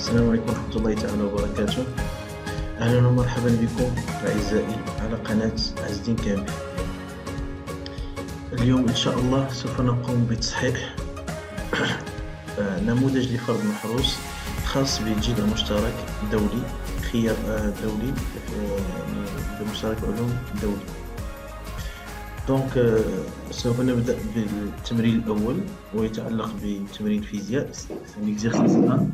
السلام عليكم ورحمة الله تعالى وبركاته. أهلا ومرحبا بكم أعزائي على قناة عز الدين كامل. اليوم إن شاء الله سوف نقوم بتصحيح نموذج لفرض محروس خاص بالجدول المشترك الدولي خيار دولي بمشترك علوم دولي. دونك سوف نبدأ بالتمرين الأول ويتعلق بتمرين الفيزياء l'exercice 1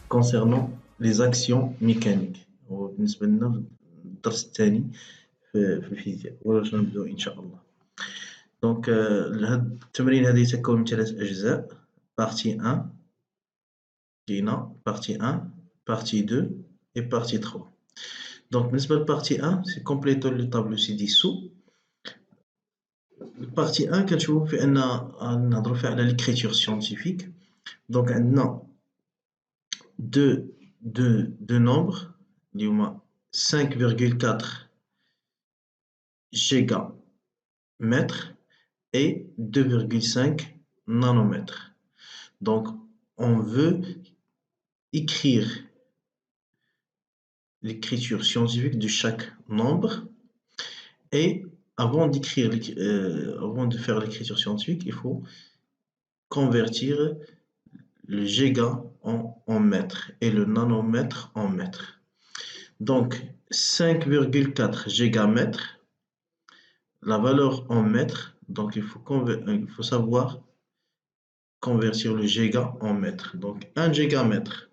concernant les actions mécaniques. وبالنسبة لنا الدرس الثاني في الفيزياء ورجع نبدأ إن شاء الله. دونك التمرين هذا يتكون من 3 أجزاء. partie 1 كاينة partie 1 partie 2 et partie 3. دونك بالنسبة للبارتي 1 c'est compléter le tableau ci-dessous. البارتي 1 كنشوفوا في أن نهضروا فيها على l'écriture scientifique. دونك عندنا deux nombres اللي هما 5,4 gigamètres et 2,5 nanomètres. Donc on veut écrire l'écriture scientifique de chaque nombre, et avant de faire l'écriture scientifique, il faut convertir le giga en mètres et le nanomètre en mètres. Donc 5,4 gigamètres, la valeur en mètres, donc il faut savoir convertir le giga en mètres. Donc 1 gigamètre,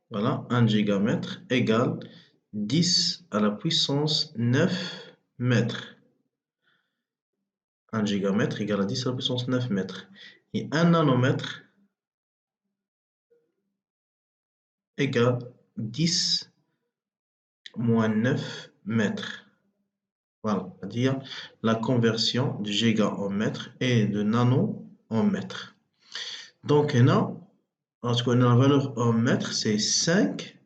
voilà, 1 gigamètre égale 10 à la puissance 9 mètres. 1 gigamètre égale à 10 à la puissance 9 mètres. Et 1 nanomètre égale 10 moins 9 mètres. Voilà, c'est-à-dire la conversion de giga en mètres et de nano en mètres. Donc, là, parce qu'on a la valeur en mètres, c'est 5.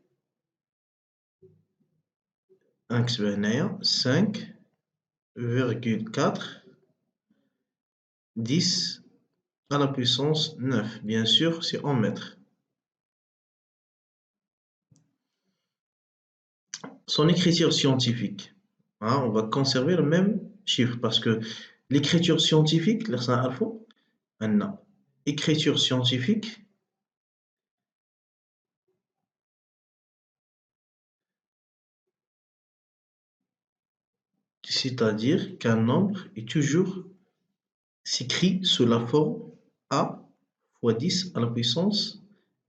5,4 10 à la puissance 9. Bien sûr, c'est en mètres. Son écriture scientifique, hein, on va conserver le même chiffre parce que l'écriture scientifique, écriture scientifique, c'est-à-dire qu'un nombre est toujours s'écrit sous la forme A fois 10 à la puissance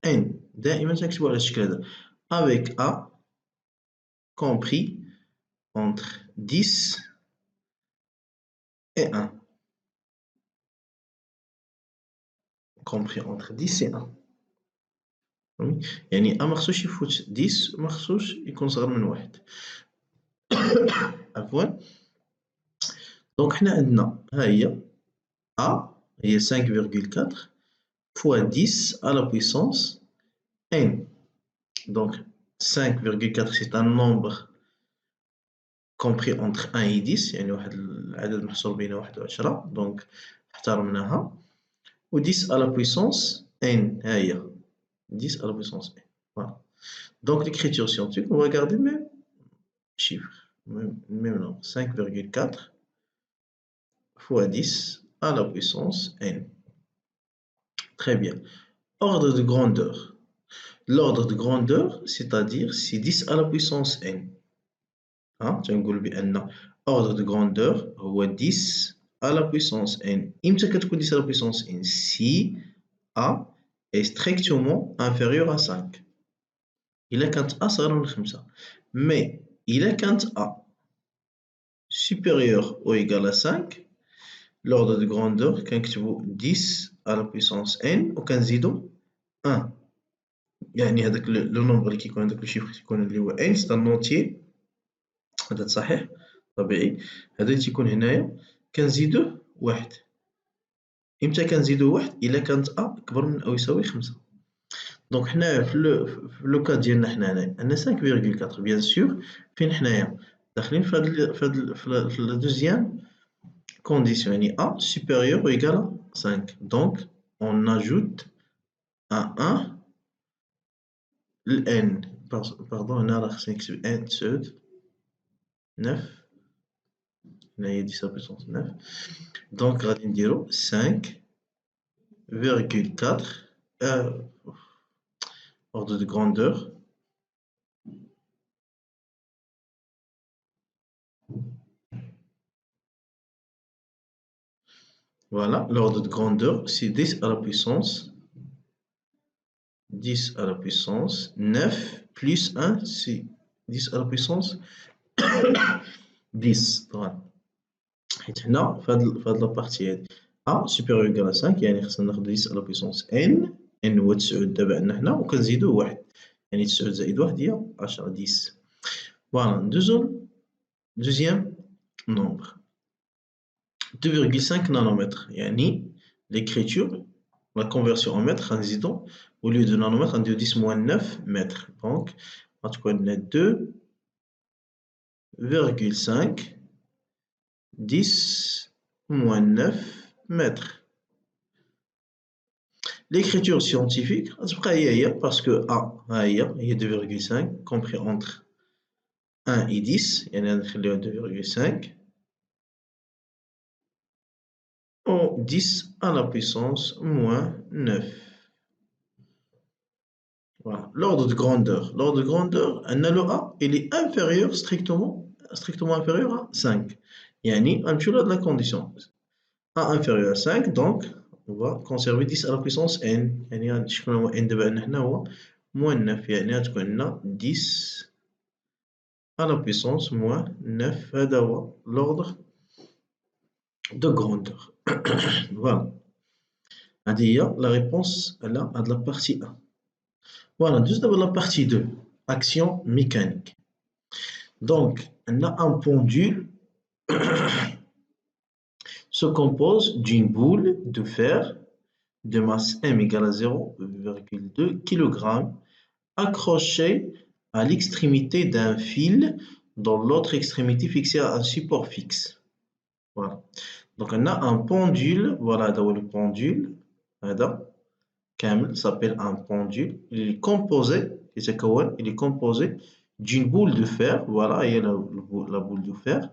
N. دائما تكتبوا على الشكل هذا avec A compris entre 10 et 1. Compris entre 10 et 1. يعني A ما خصوش يفوت 10 وما خصوش يكون صغر من 1. عفوا. دونك حنا عندنا ها هي A هي 5,4 fois 10 à la puissance N. Donc 5,4 c'est un nombre compris entre 1 et 10, يعني واحد العدد محصور بين 1 و 10. دونك احترمناها. و 10 à la puissance N ها هي 10 à la puissance N. Voilà. Donc l'écriture scientifique, on va garder le même chiffre, le même nombre, 5,4 fois 10 à la puissance N. Très bien. Ordre de grandeur. L'ordre de grandeur, c'est-à-dire c'est 10 à la puissance N. تنقول بأن ordre de grandeur هو 10 à la puissance N. إمتى كتكون 10 à la puissance N؟ Si A est strictement inférieur à 5. إلا كانت A صغيرة من 5. Mais إلا كانت A supérieur ou égal à 5, l'ordre de grandeur كنكتبو 10 à la puissance N وكنزيدو 1. يعني هذاك لو نومبر اللي كيكون هذاك الشيفر كيكون اللي هو N c'est un entier. هذا صحيح طبيعي. هذا اللي تيكون هنايا كنزيدوه 1. إمتى كنزيدوه 1؟ إلا كانت A أكبر من أو يساوي 5. دونك حنايا في لو كا ديالنا حنايا عندنا 5,4 بيان سور. فين حنايا داخلين في هاد في الدوزيام condition A supérieur ou égal à 5. Donc, on ajoute un 1 n. Pardon, on a 5 sur n sur 9. Là, il y a 10 à la puissance 9. Donc, on va dire 5,4 ordre de grandeur. Voilà, l'ordre de grandeur, c'est 10 à la puissance 9 plus 1, c'est 10 à la puissance 10. Voilà. حيت هنا في هاد لابارتي هادي A supérieur ou égal à 5 يعني خصنا ناخدو 10 à la puissance n هو 9 دابا عندنا حنا وكنزيدوه واحد يعني 9 زائد 1 هي 10 10. Voilà, deuxième nombre 2,5 nanomètres يعني l'écriture la conversion en mètres غنزيدو au lieu de nanomètres غنديرو 10 moins 9 mètres donc غتكون 2,5 10 moins 9 mètres. L'écriture scientifique غتبقى هي parce que A هي 2,5 compris entre 1 et 10 يعني غنخليوها 2,5 ou 10 à la puissance moins 9. Voilà. L'ordre de grandeur. L'ordre de grandeur, le A, il est inférieur, strictement inférieur à 5. Yani, on de la condition. A inférieur à 5, donc, on va conserver 10 à la puissance n. Yani, n de moins 9. Yani, on a 10 à la puissance moins 9. L'ordre de grandeur. Voilà. La réponse, elle a de la partie A. Voilà, juste d'abord la partie 2, action mécanique. Donc, on a un pendule se compose d'une boule de fer de masse m égale à 0,2 kg accrochée à l'extrémité d'un fil dont l'autre extrémité fixée à un support fixe. Voilà. Donc, on a un pendule, voilà le pendule, s'appelle un pendule. Il est composé d'une boule de fer, voilà, il y a la boule de fer,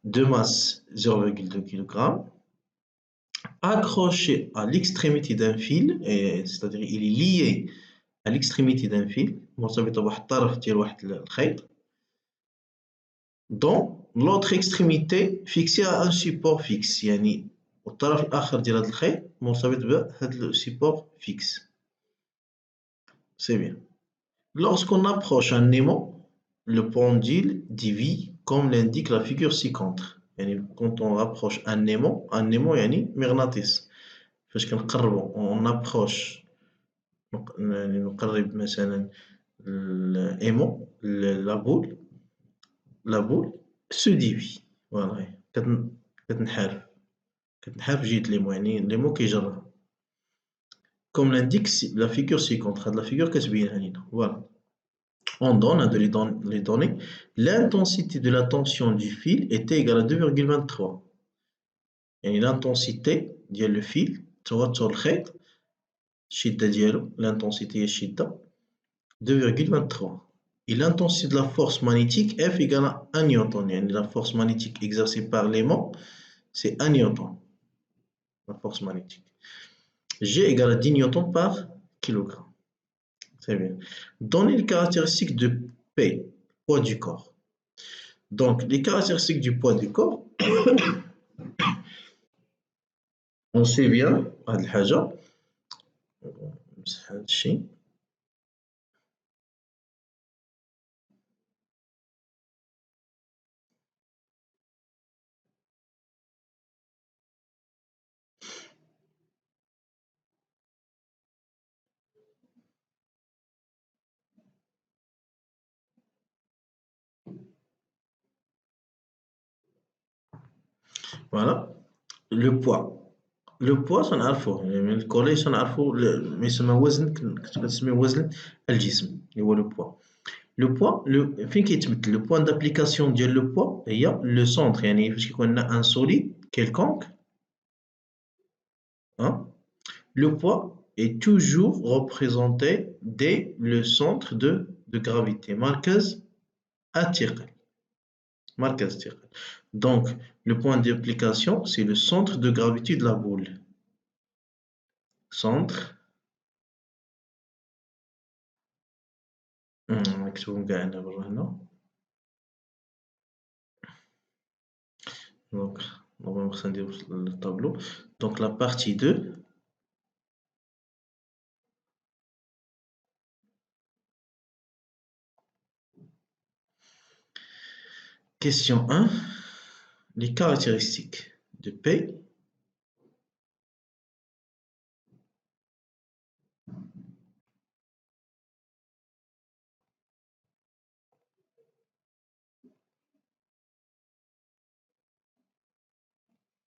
de masse 0,2 kg, accroché à l'extrémité d'un fil, c'est-à-dire il est lié à l'extrémité d'un fil, dont l'autre extrémité fixée à un support fixe. يعني والطرف الآخر ديال هذا الخيط مرتبط بهذا support fixe. C'est bien. Lorsqu'on approche un aimant, le pendule dévie comme l'indique la figure ci-contre. يعني quand on rapproche un aimant يعني مغناطيس. فاش كنقربوا on approche نقرب مثلا l'aimant la boule se dévie. Voilà. كتنحرف جهة l'aimant يعني l'aimant كيجرها. Comme l'indique la figure ci-contre. La figure كتبينها لينا. Voilà. On donne les données. L'intensité de la tension du fil était égale à 2,23. Et l'intensité du fil, توتر الخيط الشدة ديالو l'intensité هي الشدة 2,23. Et l'intensité de la force magnétique F égale à 1 newton. يعني la force magnétique exercée par l'aimant c'est 1 newton. La force magnétique. G égale à 10 newtons par kilogramme. Très bien. Donner les caractéristiques de P, poids du corps. Donc, les caractéristiques du poids du corps, on sait bien, voilà, le poids. Le poids سنعرفوه يعني الكولي سنعرفو ما يسمى وزن كتسميه وزن الجسم اللي هو لو بوا. Le poids, le point d'application de le poids, il y a le centre. يعني فاش يكون un solide quelconque, hein, le poids est toujours représenté dès le centre de gravité. مركز الثقل. مركز الثقل. Donc, le point d'application, c'est le centre de gravité de la boule. Centre. نكتبهم كاع هنا برا هنا. Donc, normalement, ça dit le tableau. Donc, la partie 2. Question 1. Les caractéristiques de P.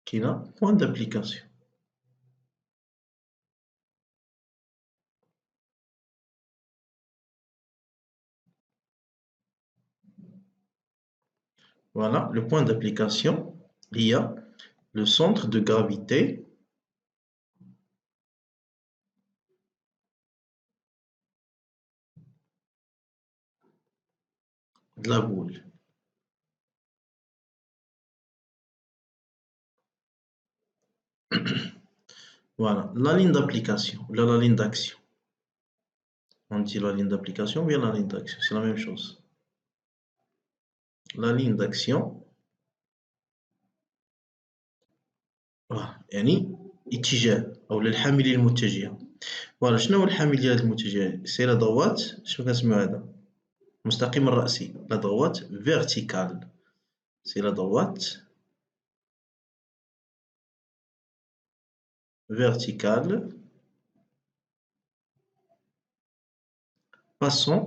Qui a point d'application. Voilà, le point d'application, il y a le centre de gravité de la boule. Voilà, la ligne d'application, la ligne d'action. On dit la ligne d'application ou bien la ligne d'action, c'est la même chose. La ligne d'action, يعني اتجاه أو للحامل المتجهة. فوالا شنو هو الحامل المتجهة؟ سي لا دوات شنو كنسميو هذا؟ المستقيم الرأسي، لا دوات فيرتيكال. سي لا دوات verticale passant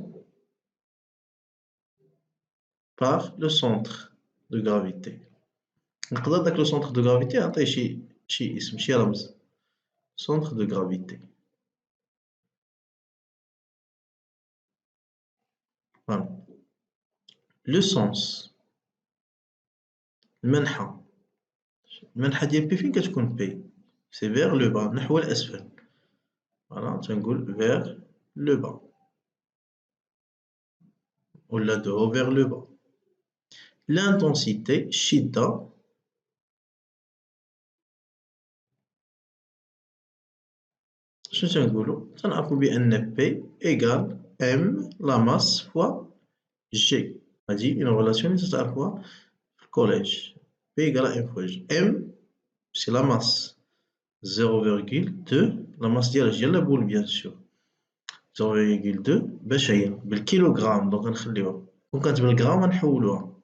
par le centre de gravité. نقدر داك le centre de gravité نعطيه شي اسم شي رمز. Centre de gravité. Voilà. Le sens. المنحى. المنحى ديال بي فين كتكون بي؟ سي vers le bas نحو الأسفل. فوالا تنقول vers le bas. ولا de haut vers le bas. L'intensité الشدة شنو تنقولو؟ تنعرفو بأن P égale M la masse fois G. هادي une relation اللي تتعرفوها في الكوليج. P égale à M fois G. M c'est la masse. 0,2 la masse ديال لا بول bien sûr. 0,2 باش هي بالكيلوغرام دونك غنخليوها. كون كانت بالغرام غنحولوها.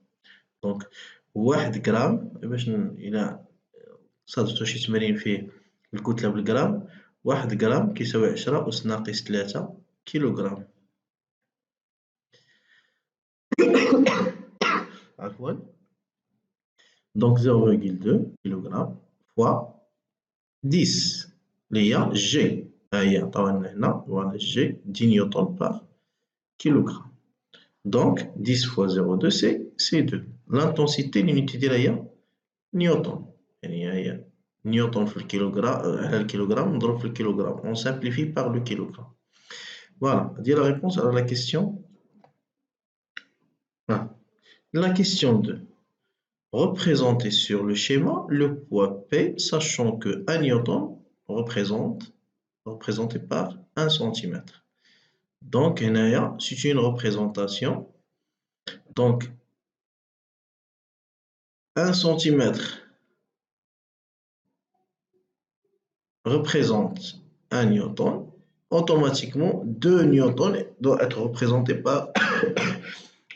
دونك 1 غرام باش إلا صادفتو شي تمارين فيه الكتلة بالغرام. 1 غرام كيساوي 10 أس ناقص 3 كيلوغرام. عفوا. Donc 0,2 kg fois 10 اللي هي G. ها هي عطاوها هنا فوالا G 10 نيوتن par kilogramme. Donc 10 fois 0,2 c'est 2. L'intensité l'unité ديالها هي نيوتن. يعني هي نيوتن في الكيلوغرام على الكيلوغرام نضرب في الكيلوغرام. On simplifie par le kilogramme. Voilà, هذه la réponse à la question 1. La question 2. Représenter sur le schéma le poids P, sachant que 1 newton représenté par 1 cm. Donc, c'est une représentation. Donc, 1 cm représente 1 newton. Automatiquement, 2 newtons doivent être représentés par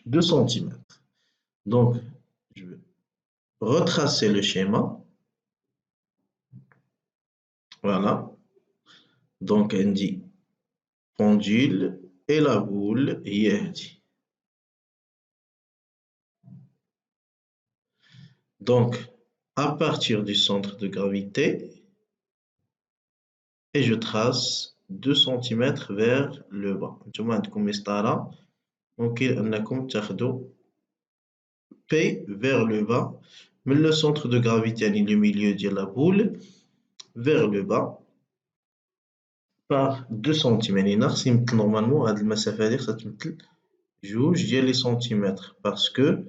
2 cm. Donc, je vais retracer le schéma. Voilà. Donc, on dit pendule et la boule, donc, à partir du centre de gravité, et je trace 2 cm vers le bas. انتم عندكم مسطرة ممكن أنكم تاخدوا P vers le bas من le centre de gravité يعني le milieu ديال la boule vers le bas par 2 cm يعني ناقص يمثل نورمالمون هاد المسافة هادي خصها تمثل جوج ديال لي سنتيمتر باسكو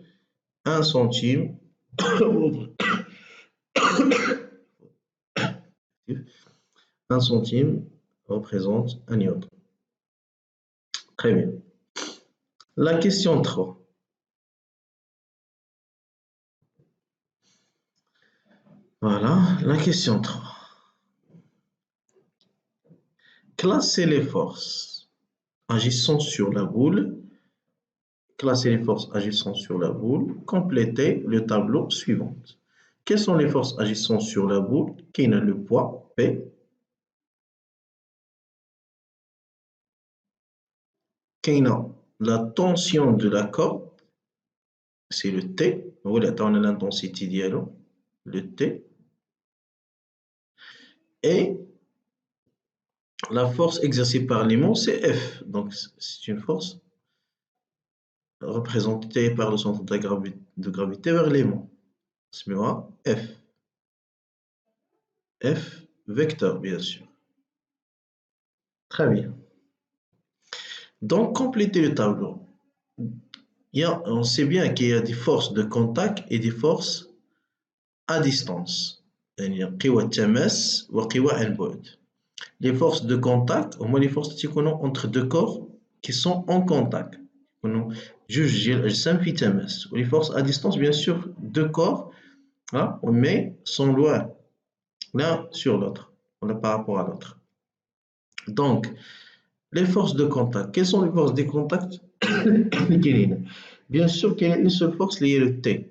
1 centime 1 centime représente 1 newton. Très bien. La question 3. Voilà, la question 3. Classez les forces agissant sur la boule. Classez les forces agissant sur la boule. Complétez le tableau suivant. Quelles sont les forces agissant sur la boule? Qui a le poids P. Qui a la tension de la corde? C'est le T. Voilà, on a l'intensité dialogue. Le T. Et la force exercée par l'aimant, c'est F. Donc, c'est une force représentée par le centre de gravité vers l'aimant. C'est F. F vecteur, bien sûr. Très bien. Donc, compléter le tableau. On sait bien qu'il y a des forces de contact et des forces à distance. يعني قوى التماس وقوى البعد. Les forces de contact, au moins les forces qui sont entre deux corps qui sont en contact. جوج ديال الأجسام في تماس. Les forces à distance, bien sûr, deux corps, hein, mais sont loin l'un sur l'autre, par rapport à l'autre. Donc, les forces de contact. Quelles sont les forces de contact? Bien sûr qu'il y a une seule force liée le T.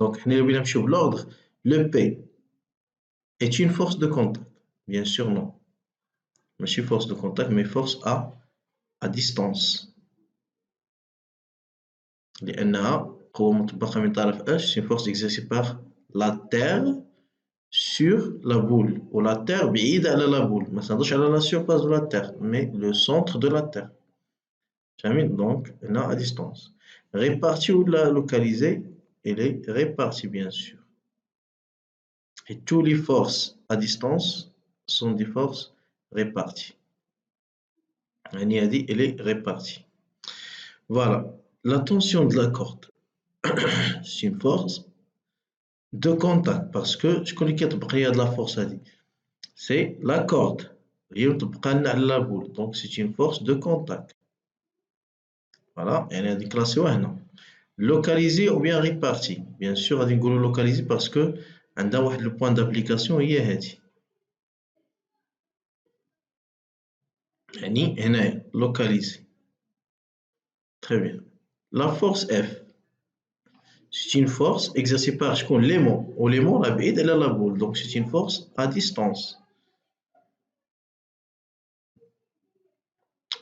Donc, l'ordre, le P est une force de contact. Bien sûr, non. Je suis force de contact, mais force à distance. لأنها قوة مطبقة من طرف H, c'est une force exercée par la Terre sur la boule. Ou la Terre بعيدة على la boule. ما تنهضرش على la surface de la Terre, mais le centre de la Terre. Donc, elle est à distance. Répartie ou localisée, elle est répartie, bien sûr. Et toutes les forces à distance sont des forces réparties. Elle est répartie. Voilà. La tension de la corde, c'est une force de contact parce que je connais qu'il y a de la force à dire. C'est la corde. La boule. Donc, c'est une force de contact. Voilà. Elle est classée maintenant. Localisée ou bien répartie. Bien sûr, on va localiser parce que le point d'application est localisé. Très bien. La force F, c'est une force exercée par l'aimant. Ou l'aimant, la bête, elle a la boule. Donc, c'est une force à distance.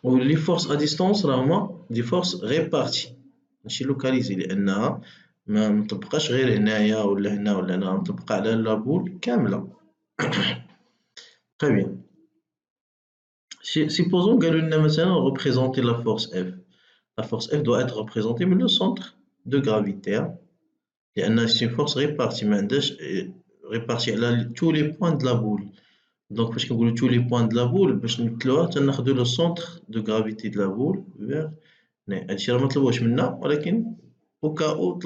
Ou les forces à distance, vraiment, des forces réparties. ماشي localisées. لأنها ما تبقاش غير هنايا ولا هنا ولا هنا. تبقى على la boule كاملة. Très bien. Supposons que nous représenter la force F. La force F doit être représentée par le centre de gravité. C'est une force répartie, répartie à tous les points de la boule. Donc, parce que tous les points de la boule, nous le centre de gravité de la boule vers. Au cas où,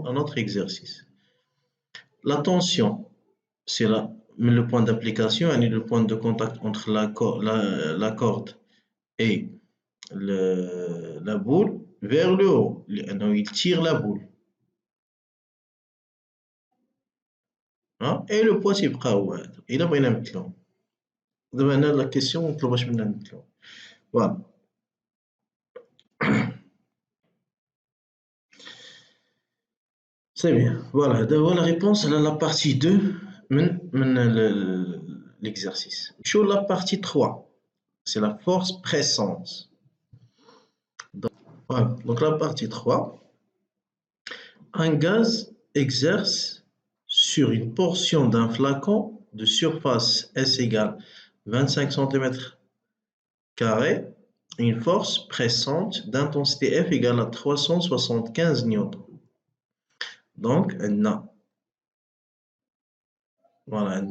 un autre exercice. La tension, c'est le point d'application, le point de contact entre la corde et la boule vers le haut. Il tire la boule. Hein? Et le poids, c'est pas où. Il a pas une méthode. Maintenant, la question, on peut pas changer la méthode. Voilà. C'est bien. Voilà. D'abord, la réponse à la partie 2 de l'exercice. Sur la partie 3, c'est la force pressante. Donc, voilà. Donc, la partie 3, un gaz exerce sur une portion d'un flacon de surface S égale 25 cm carré une force pressante d'intensité F égale à 375 newtons. Donc, voilà,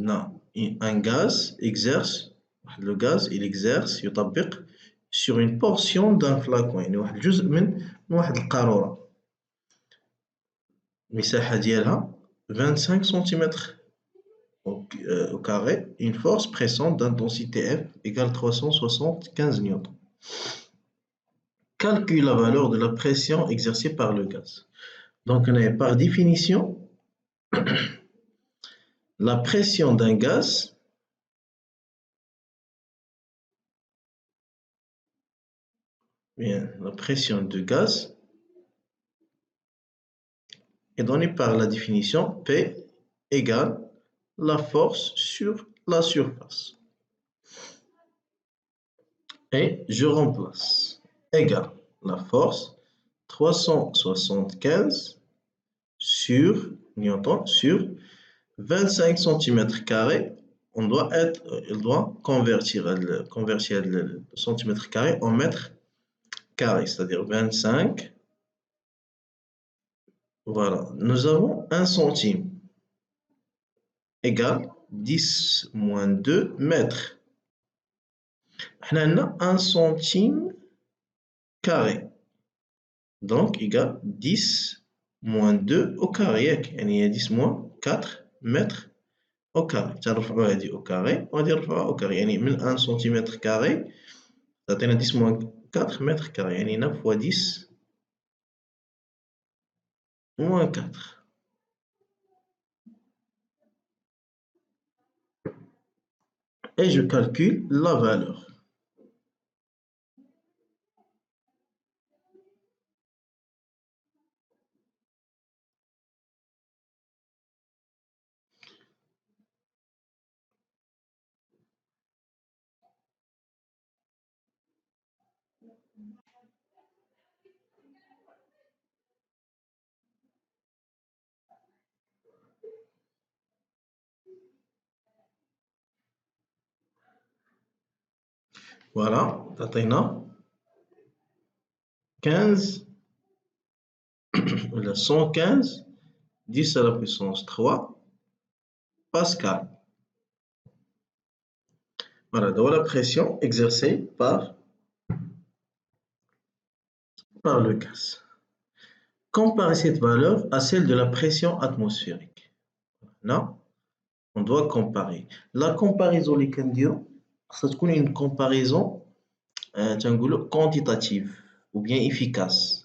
un gaz exerce, le gaz il exerce يطبق sur une portion d'un flacon, يعني واحد الجزء من واحد القارورة المساحة ديالها 25 cm au carré, une force pressante d'intensité F égale 375 newtons. Calcule la valeur de la pression exercée par le gaz. Donc, par définition, la pression d'un gaz la pression de gaz est donnée par la définition P égale la force sur la surface. Et je remplace égale la force 375 sur Newton sur 25 cm². Il doit convertir le centimètre carré en mètre carré, c'est-à-dire 25. Voilà, nous avons 1 centime égale 10 moins 2 mètres. On a 1 centime carré. Donc, égal 10 moins 2 au carré. Il y a 10 moins 4 mètres au carré. On dit au carré, on va dire au carré. Il y a 1 centimètre carré, ça donne 10 moins 4 mètres carrés. Il y a 9 fois 10 moins 4. Et je calcule la valeur. Voilà, تعطينا 15 ولا 115 10 à la puissance 3 Pascal. Voilà, donc la pression exercée par le gaz. Comparer cette valeur à celle de la pression atmosphérique. Là, on doit comparer. La comparaison اللي كنديرو خاصها تكون une comparaison تنقولوا quantitative ou bien efficace.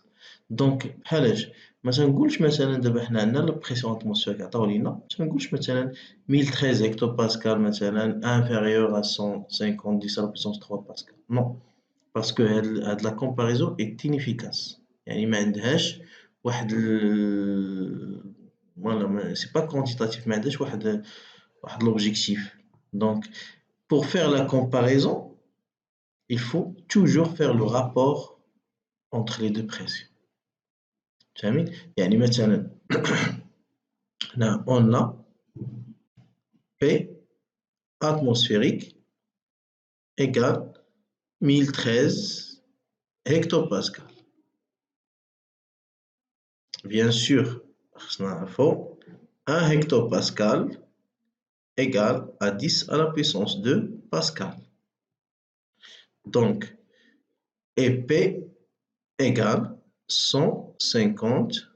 دونك بحالاش ما تنقولش مثلا دابا حنا عندنا لا بريسيون اتموسفيريك عطاو لينا ما تنقولش مثلا 1013 هكتو باسكال مثلا inférieur à 150 10 à la puissance 3 باسكال نو باسكو هاد لا كومباريزون est inefficace يعني ما عندهاش واحد فوالا سي با كوانتيتاتيف ما عندهاش واحد l'objectif. Donc pour faire la comparaison il faut toujours faire le rapport entre les deux pressions. فهمت؟ يعني مثلا هنا on a P atmosphérique égale 1013 hectopascal. Bien sûr, خصنا نعرفو 1 hectopascal égale à 10 à la puissance 2 pascal. Donc, et P égale 150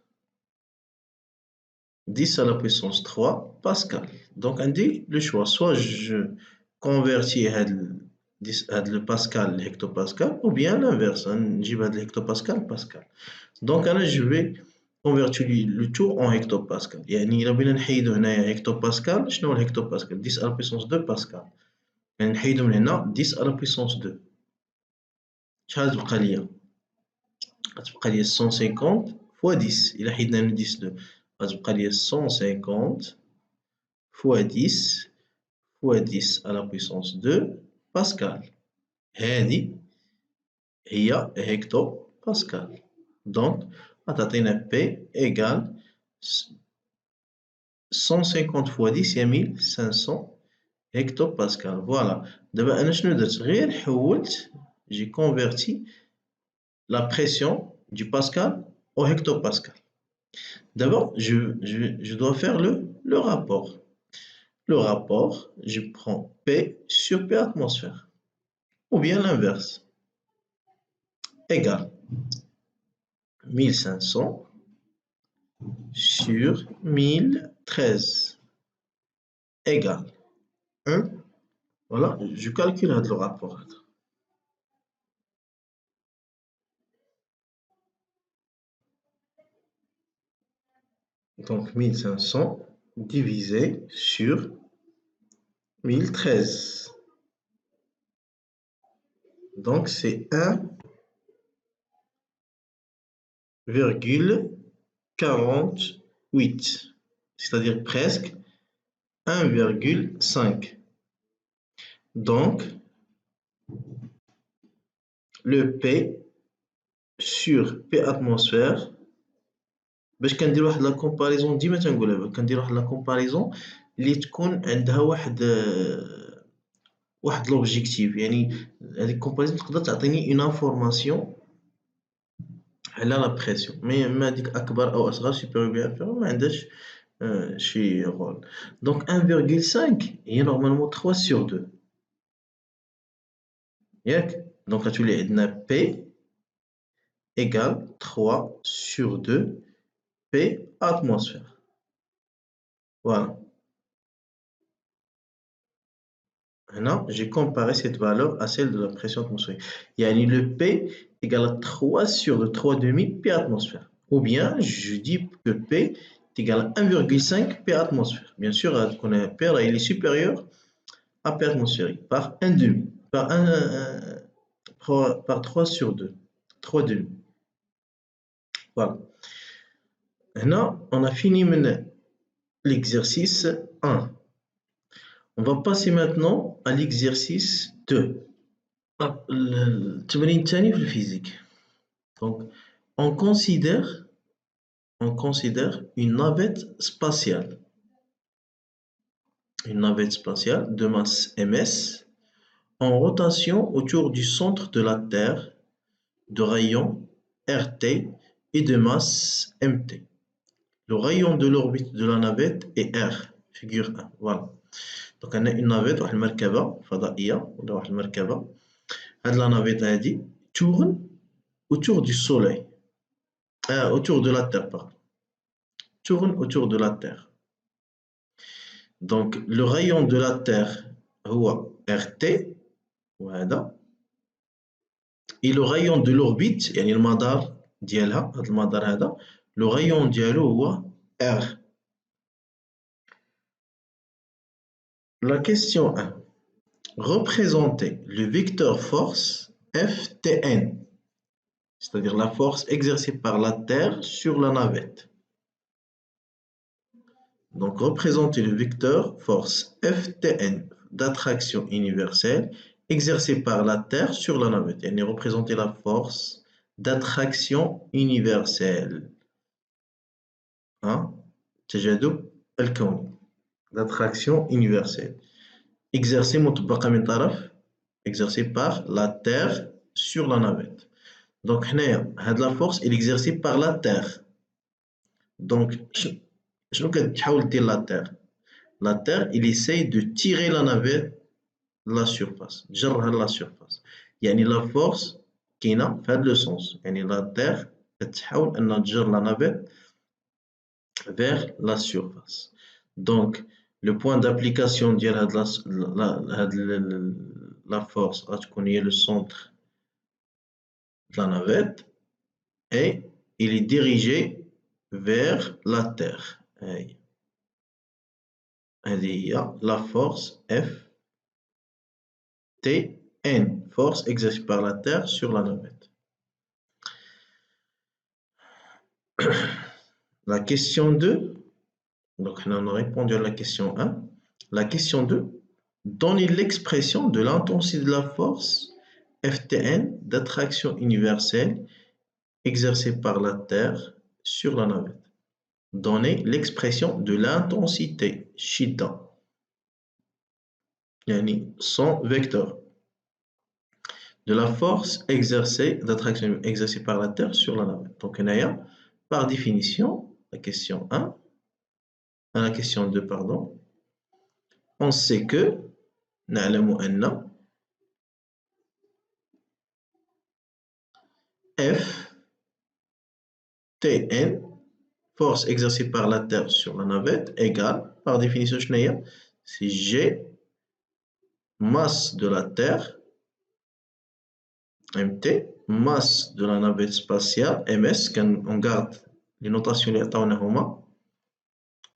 10 à la puissance 3 pascal. Donc, on dit le choix. Soit je convertis le pascal, le hectopascal, ou bien l'inverse. Je vais le hectopascal, pascal. Donc, je vais convertir le tout en hectopascal. يعني إلا بغينا نحيدو هنايا hectopascal, شنو هو الهكتوباسكال؟ 10 à la puissance 2 pascal. يعني نحيدو من هنا 10 à la puissance 2. شحال تبقى ليا؟ غتبقى ليا 150 fois 10. إلا حيدنا من 10 2 غتبقى ليا 150 fois 10 fois 10 à la puissance 2 pascal. هذه هي hectopascal. Donc غتعطينا P égale 150 fois 10 هي 1500 hectopascal. Voilà. دابا أنا شنو درت؟ غير حولت j'ai converti la pression du pascal au hectopascal. D'abord, je dois faire le rapport. Le rapport, je prends P sur P atmosphère, ou bien l'inverse, égale 1500 sur 1013 égale 1. Voilà, je calcule le rapport. Donc 1500 divisé sur 1013. Donc c'est 1,48, c'est-à-dire presque 1,5. Donc le P sur P atmosphère, باش كندير واحد لا كومباريزون ديما تنقولها كندير واحد لا كومباريزون اللي تكون عندها واحد لوبجيكتيف، يعني هذيك كومباريزون تقدر تعطيني اون انفورماسيون على لا بريسيون، مي ما ديك اكبر او اصغر سوبيريور بي انفيريور ما عندهاش شي رول. دونك 1,5 هي نورمالمون 3 sur 2 ياك، دونك غتولي عندنا بي égale 3 sur 2 P atmosphère. Voilà. Maintenant, j'ai comparé cette valeur à celle de la pression atmosphérique. Yani le P égale à 3 sur 3 demi P atmosphère. Ou bien, je dis que P est égal à 1,5 P atmosphère. Bien sûr, P il est supérieur à P atmosphérique par 1 demi, par 3 sur 2, 3 demi. Voilà. Maintenant, on a fini l'exercice 1. On va passer maintenant à l'exercice 2. التمرين الثاني في الفيزيك. Donc, on considère une navette spatiale. Une navette spatiale de masse ms en rotation autour du centre de la Terre, de rayon RT et de masse MT. Le rayon de l'orbite de la navette est R, figure 1. Voilà. Donc, on a une navette, واحد المركبة فضائية ولا واحد المركبة. هاد la navette هادي tourne autour du soleil, autour de la Terre, pardon. Tourne autour de la Terre. Donc, le rayon de la Terre هو RT وهذا، et le rayon de l'orbite يعني المدار ديالها، هذا المدار هذا le rayon ديالو هو R. La question 1. Représentez le vecteur force Ftn, c'est-à-dire la force exercée par la Terre sur la navette. Donc, représenter le vecteur force Ftn d'attraction universelle exercée par la Terre sur la navette. Yani représenter la force d'attraction universelle. تجاذب الكوني. D'attraction universelle. Exercée مطبقة من طرف exercée par la Terre sur la navette. Donc, la force est exercée par la Terre. Donc, شنو كتحاول دير la Terre? La Terre, il essaye de tirer la navette de la surface, تجرها la surface. يعني la force كاينة في هذا le sens. يعني la Terre كتحاول أنها تجر la navette vers la surface. Donc, le point d'application ديال la force غتكون هي le centre de la navette et il est dirigé vers la Terre. هذه هي la force F Tn, force exercée par la Terre sur la navette. La question 2, donc on a répondu à la question 1. La question 2, donnez l'expression de l'intensité de la force Ftn d'attraction universelle exercée par la Terre sur la navette. Donnez l'expression de l'intensité شدة يعني son vecteur. de la force d'attraction exercée par la Terre sur la navette. Donc, par définition, la question 2, pardon, on sait que نعلم أن F Tn, force exercée par la Terre sur la navette, égale, par définition, c'est G, masse de la Terre, MT, masse de la navette spatiale, MS, on garde les notations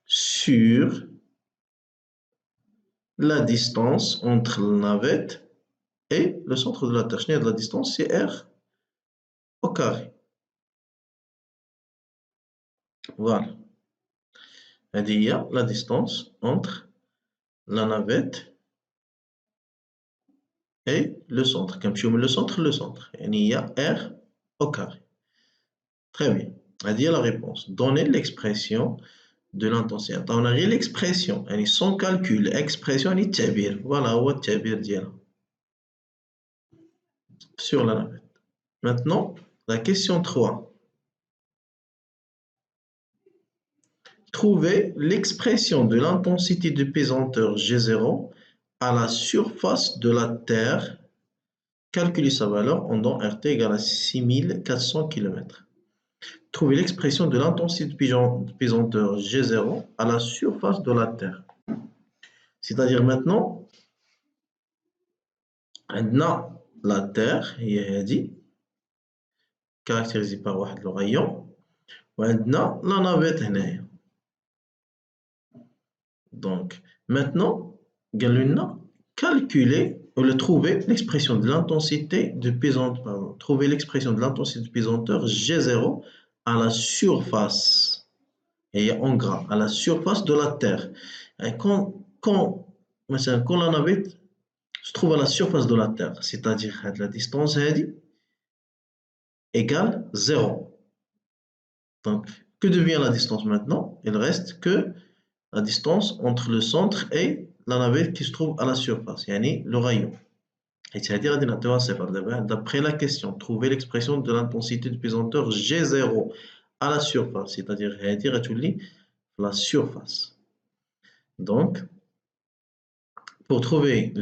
sur la distance entre la navette et le centre de la Terre. De la distance, c'est R au carré. Voilà. Il y a la distance entre la navette et le centre. Comme je le centre. Il y a R au carré. Très bien. Il y a la réponse. Donnez l'expression de l'intensité. On a l'expression. Sans calcul. Expression, c'est tabir. Voilà, où est tabir sur la navette. Maintenant, la question 3. Trouvez l'expression de l'intensité de pesanteur G0 à la surface de la Terre. Calculez sa valeur en dont RT égale à 6400 km. Trouvez l'expression de l'intensité de pesanteur G0 à la surface de la Terre. C'est-à-dire maintenant, on a la Terre, caractérisée par le rayon, et on a la navette. Donc, maintenant, calculer ou trouver l'expression de l'intensité de pesanteur, trouver l'expression de l'intensité de pesanteur G0 à la surface, et en gras, à la surface de la Terre. Et quand la navette se trouve à la surface de la Terre, c'est-à-dire la distance égale 0. Donc, que devient la distance maintenant? Il reste que la distance entre le centre et la navette qui se trouve à la surface, le rayon. C'est-à-dire, d'après la question, trouver l'expression de l'intensité du pesanteur G0 à la surface, c'est-à-dire la surface. Donc, pour trouver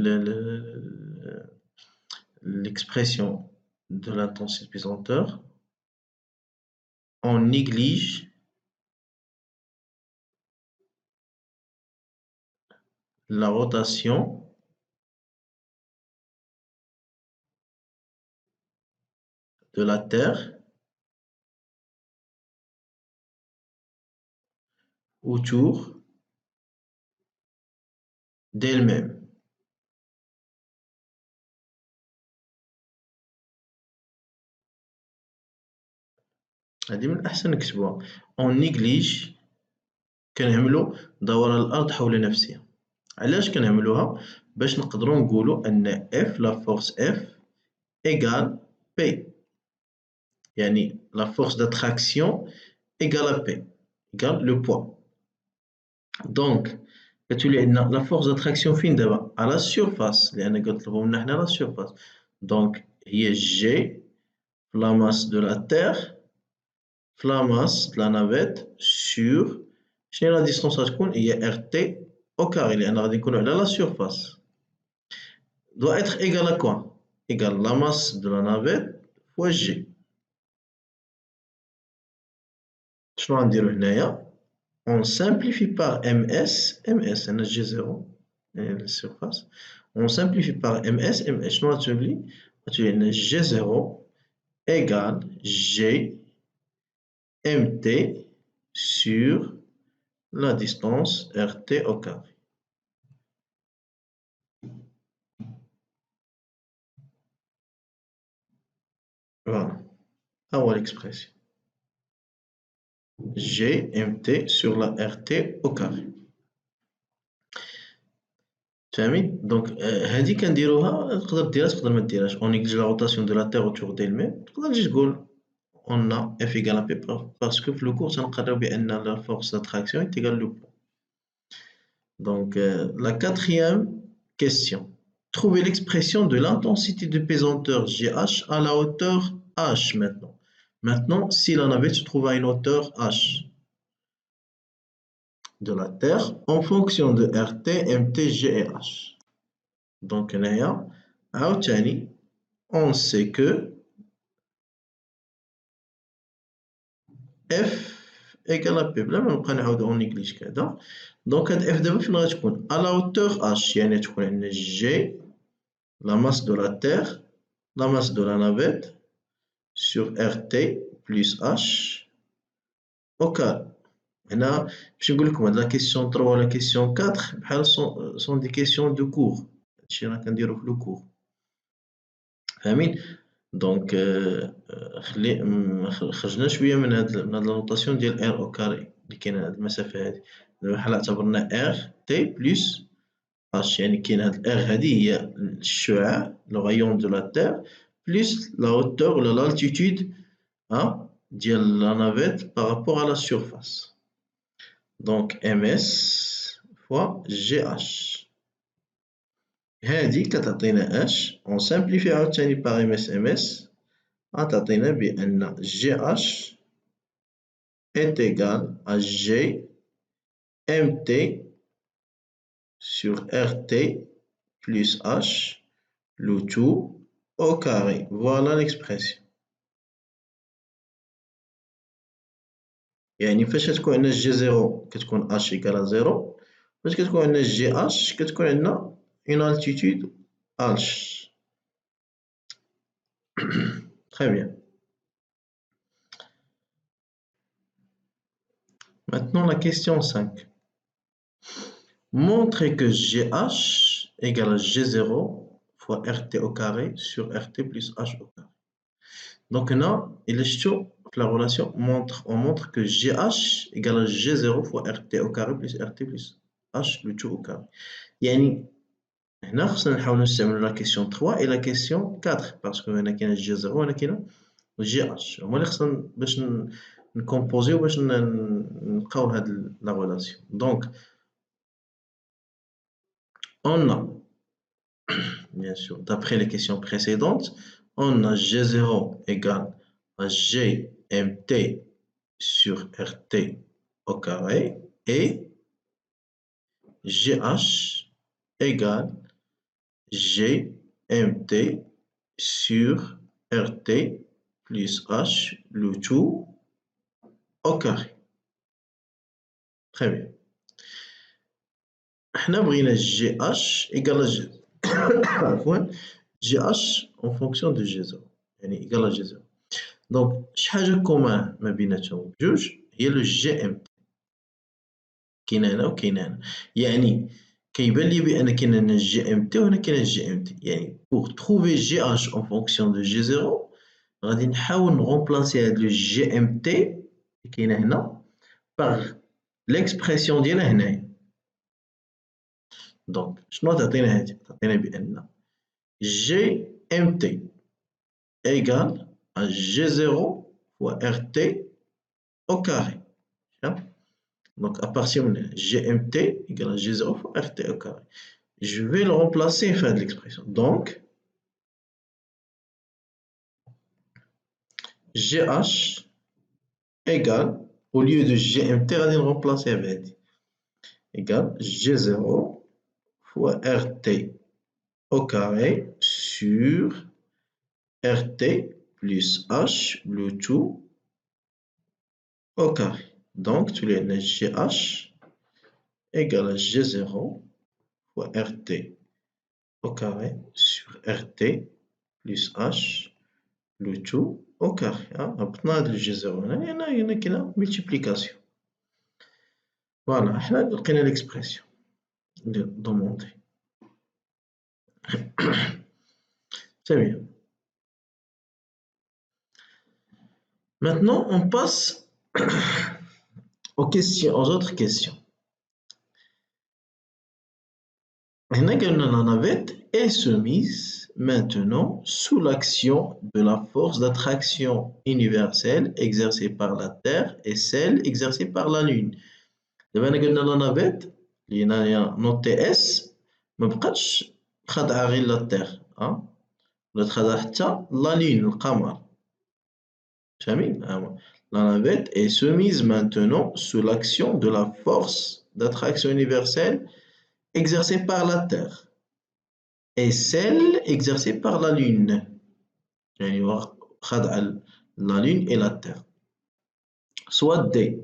l'expression de l'intensité du pesanteur, on néglige la rotation de la Terre autour d'elle-même. هذه من الأحسن نكتبوها. On néglige كنعملو دوران الأرض حول نفسها. علاش كنعملوها؟ باش نقدروا نقولوا أن F la force F égale P. يعني la force d'attraction égale à P, égale le poids. Donc, la force d'attraction فين دابا؟ à la surface, لأن كنطلبوا منا حنا la surface. Donc, هي G la masse de la Terre, la masse de la navette sur شنو la distance غتكون؟ هي RT au carré, لأن غادي نكونوا على la surface. Doit être égal à quoi? Égal la masse de la navette fois G. شنو غنديرو هنايا؟ On simplifie par MS, MS, أنا G0, la surface. On simplifie par MS, MS. شنو غتولي؟ غتولي عندنا G0 égale G MT sur la distance RT au carré. Voilà. Ah, l'expression. G MT sur la RT au carré. فهمت؟ دونك هادي كنديروها تقدر ديرها تقدر ما ديرهاش. On néglige la rotation de la Terre autour d'elle-même. تقدر تجي تقول on a F égale à P parce que في le cours تنقراو بأن la force d'attraction est égale au poids. Donc la quatrième question. trouver l'expression de l'intensité de pesanteur GH à la hauteur H maintenant. Maintenant, si la navette se trouve à une hauteur H de la Terre en fonction de RT, MT, G et H. Donc, on sait que F égale à P. بلا ما نبقى نعاودو اون نيجليج كذا. دونك هاد F دابا فين غتكون؟ à la hauteur H، يعني تكون عندنا G, la masse de la Terre, la masse de la navette sur RT plus H au carré. هنا باش نقول لكم هاد لا كيسيون 3 ولا كيسيون 4 بحال سون دي كيسيون دو كور. هادشي راه كنديرو في لو كور، فاهمين؟ دونك خرجنا شويه من هاد لا نوطاسيون ديال ار او كاري اللي كاينه هاد المسافه هادي. دابا بحال اعتبرنا ار تي بلس اش، يعني كاين هاد الار هادي هي الشعاع لو غايون دو لا تير بلس لا هوتور ولا لالتيتود ديال لا نافيت بارابور على السيرفاس. دونك ام اس فوا جي اش هادي كتعطينا اش اون سامبليفي عاوتاني باغ ام اس ام اس غتعطينا بان جي اش est égal à G MT sur RT plus H, le tout au carré. Voilà l'expression. يعني فاش كتكون عندنا جي زيرو كتكون H égale à 0، فاش كتكون عندنا جي H كتكون عندنا une altitude H. Très bien. Maintenant la question 5. Montrez que GH égale à G0 fois RT au carré sur RT plus H au carré. Donc là, la relation on montre que GH égale à G0 fois RT au carré plus RT plus H le tout au carré. يعني هنا خصنا نحاولو نستعملو la question 3 et la question 4 parce que هنا كاين G0 وهنا كاين GH. هما اللي خصنا باش نكومبوزيو باش نلقاو هاد la relation. Donc on a, bien sûr, d'après les questions précédentes, on a G0 égale à GMT sur RT au carré et GH égale GMT sur RT plus H, le tout au carré. Très bien. احنا بغينا GH égale à GH en fonction de G0 يعني égale à G0. دونك شي حاجة كومان ما بيناتهم بجوج هي لو جي ام تي. كاين هنا وكاين هنا، يعني كيبان لي بان كاين هنا جي ام تي وهنا كاين جي ام تي. يعني بوغ تروفي جي اش اون فونكسيون دو جي زيرو غادي نحاول نغومبلاسي هاد لو جي ام تي اللي كاينه هنا باغ ليكسبرسيون ديالها هنايا. دونك شنو تعطينا هادي؟ تعطينا بان جي ام تي égale à G0 fois RT au carré. Donc à partir de GMT égale à G0 fois RT au carré. Je vais le remplacer et faire de l'expression. Donc GH égale, au lieu de GMT, on va le remplacer avec égale G0 fois RT au carré sur RT plus H, le tout au carré. Donc, tu les GH égale à G0 fois RT au carré sur RT plus H, le tout au carré. Maintenant, le G0, il y a une multiplication. Voilà, on a l'expression demandée. C'est bien. Maintenant, on passe aux autres questions. La navette est soumise maintenant sous l'action de la force d'attraction universelle exercée par la Terre et celle exercée par la Lune. La navette, notre TS, ما بقاتش خدعة غير لا تيغ ولا تخدع حتى لا لين القمر فاهمين La navette est soumise maintenant sous l'action de la force d'attraction universelle exercée par la Terre et celle exercée par la Lune. يعني خدع la Lune et la Terre. Soit D.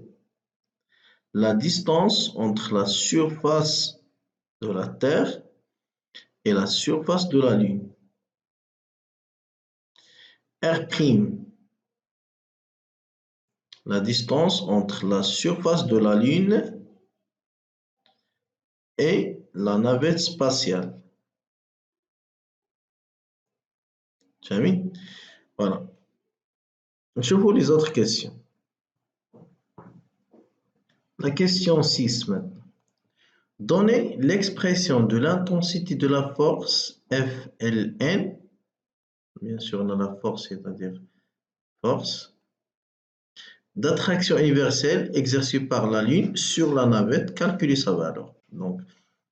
La distance entre la surface de la Terre et la surface de la Lune. R'. La distance entre la surface de la Lune et la navette spatiale. Jamie? Voilà. Je vous les autres questions. La question 6 maintenant. Donnez l'expression de l'intensité de la force FLN. Bien sûr, on a la force, c'est-à-dire force d'attraction universelle exercée par la Lune sur la navette. Calculez sa valeur. Donc,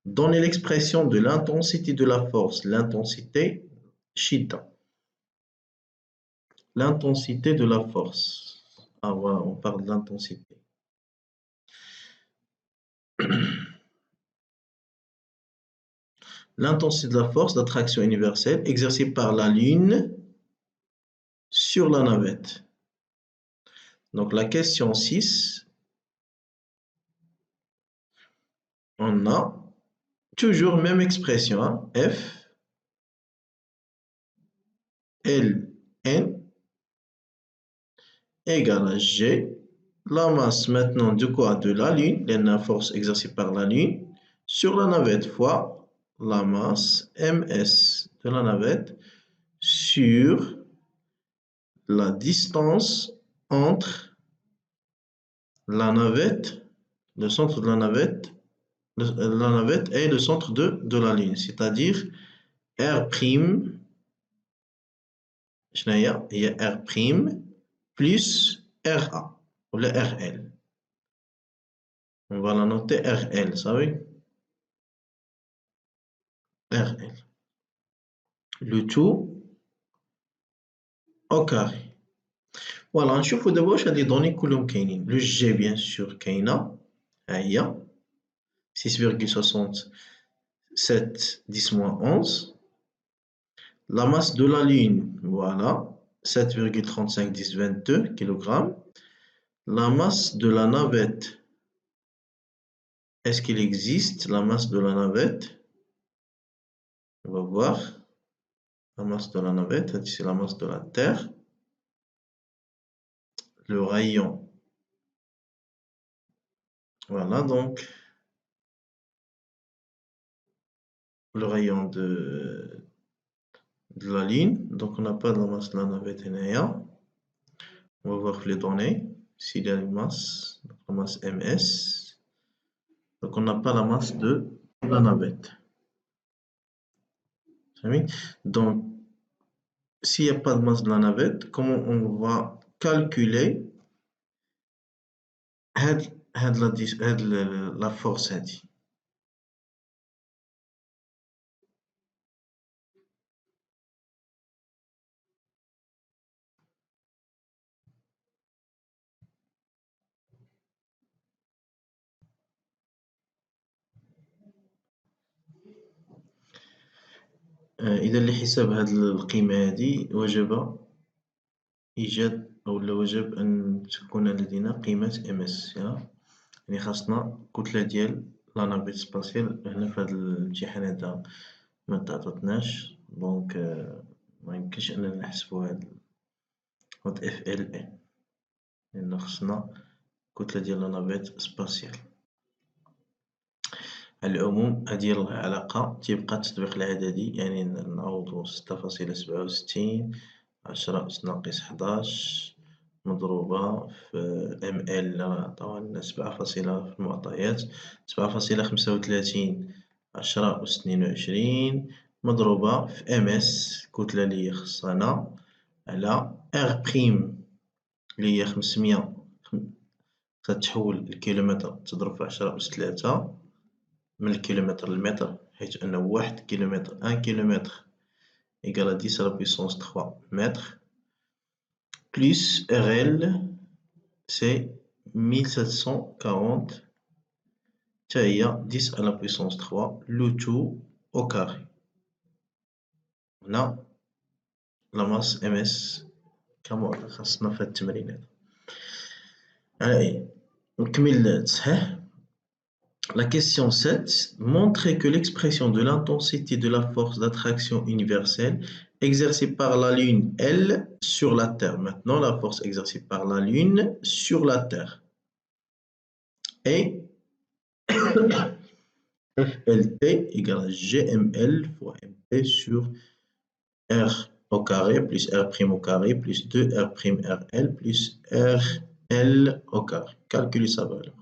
donnez l'expression de l'intensité de la force. L'intensité, Chita. L'intensité de la force. Ah voilà, on parle d'intensité. L'intensité de la force d'attraction universelle exercée par la Lune sur la navette. Donc la question 6, on a toujours même expression, F, L, N égale à G. La masse maintenant de quoi? De la Lune, la force exercée par la Lune sur la navette fois la masse ms de la navette sur la distance entre la navette, le centre de la navette et le centre de la Lune, c'est-à-dire R', il y a R' plus RA, ou le RL. On va la noter RL, vous savez? RL. Le tout au carré. Voilà, نشوفوا دابا واش هاد لي دوني كلهم كاينين. لو جي بيان سور كاينة، ها هي 6,67 10-11. La masse de la Lune, voilà, 7,35 10-22 kg. La masse de la navette, est-ce qu'il existe la masse de la navette? On va voir. La masse de la navette, c'est la masse de la Terre. Le rayon. Voilà donc le rayon de la Lune. Donc on n'a pas la masse de la navette. On va voir les données. S'il y a une masse, la masse ms. Donc on n'a pas la masse de la navette. Donc s'il n'y a pas de masse de la navette, comment on va calculer la force هذه؟ إذا لحساب هاد القيمة هذه وجب إيجاد أو وجب أن تكون لدينا قيمة ms. يعني خاصنا كتلة ديال لا نافيت سباسيال. هنا في هاد الامتحان هذا متعطاتناش، دونك ميمكنش أننا نحسبو هاد FLN، لأن خصنا كتلة ديال لا نافيت سباسيال. على العموم هذه العلاقة تيبقى التطبيق العددي، يعني نعوضو 6.67 10 أس ناقص 11 مضروبة في ML عطاوها 7 في المعطيات 7.35 10 أس 22 مضروبة في MS الكتلة لي خصنا على R' لي هي 500 كتحول الكيلومتر تضرب في 10 أس 3 من الكيلومتر للمتر حيث أن 1 كيلومتر 1 كيلومتر égale à 10 à la puissance 3 mètres, plus RL, c'est 1740, تاهي 10 à la puissance 3, le tout au carré. On a la masse MS كما خاصنا في هاد التمرين هذا. نكمل صحيح. La question 7, montrez que l'expression de l'intensité de la force d'attraction universelle exercée par la Lune, L, sur la Terre. Maintenant, la force exercée par la Lune sur la Terre est FLT égale à GML fois MP sur R au carré plus R' au carré plus 2R' RL plus RL au carré. Calculez sa valeur.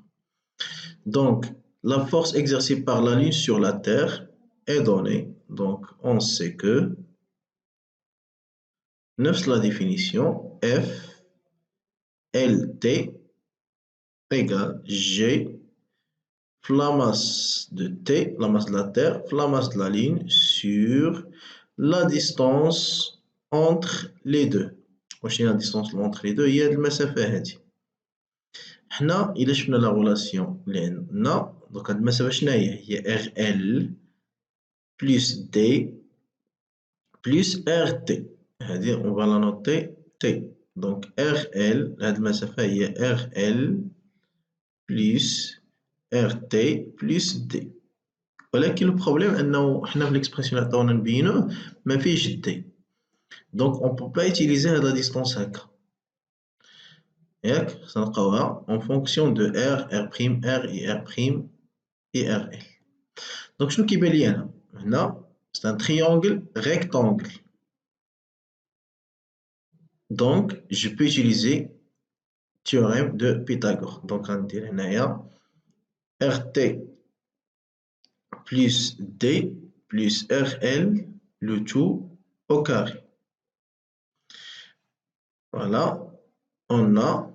Donc, la force exercée par la Lune sur la Terre est donnée. Donc, on sait que, neuf la définition, F, LT égale G, la masse de T, la masse de la Terre, la masse de la Lune sur la distance entre les deux. واش هي la distance entre les deux؟ هي هاد المسافة هادي. حنا إلا شفنا لا غولاسيون اللي عندنا دوك هاد المسافة شناهي؟ هي RL plus D plus RT. هادي on va la noter T. Donc RL هاد المسافة هي RL plus RT plus D. ولكن البروبليم أنه حنا في الإكسبرسيون اللي عطاونا نبينوه مافيهش D. Donc on peut pas utiliser هاد لا ديستونس هاكا. ياك خصنا نلقاوها en fonction de R, R', R et R' et RL. Donc شنو كيبان لي أنا؟ هنا c'est un triangle rectangle. Donc je peux utiliser théorème de Pythagore. Donc on va dire RT plus D plus RL, le tout au carré. Voilà, on a,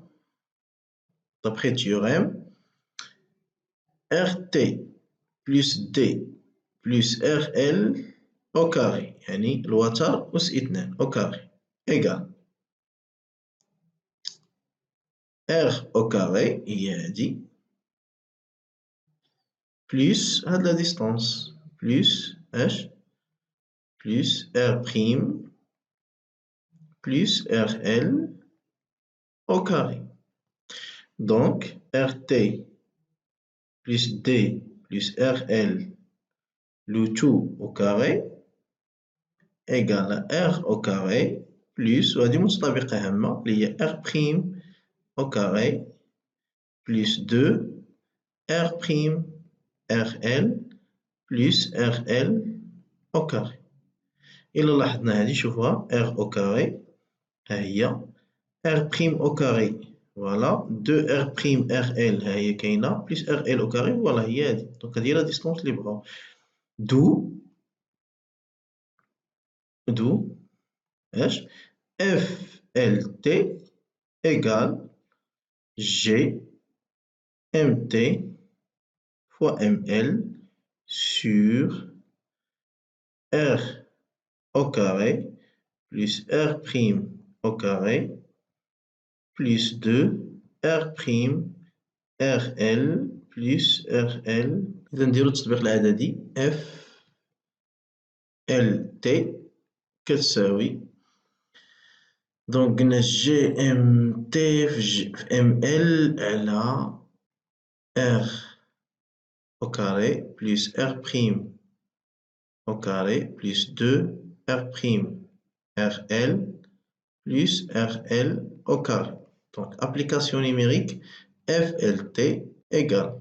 d'après théorème, RT plus D plus RL au carré. يعني الوتر أس 2 au carré égale R au carré هي هادي plus هاد la distance plus اش plus R' plus RL au carré. Donc RT plus D plus RL le tout au carré égale à R au carré plus وهذه متطابقة هامة اللي هي R' au carré plus 2 R' RL plus RL au carré. إلا لاحظنا هذه شوفوها R au carré ها هي R' au carré voilà 2 R' RL ها هي كاينة plus RL au carré voilà هي هذه. دونك هذه هي لا ديستونس اللي بغاو. d'où اش FLT égale G MT fois ML sur R au carré plus R' au carré plus 2 R' RL plus RL. إذا نديرو التطبيق العددي FLT كتساوي دونك قلنا GMT في ML على R au carré plus R' au carré plus 2 R' RL plus RL au carré. Donc application numérique FLT égale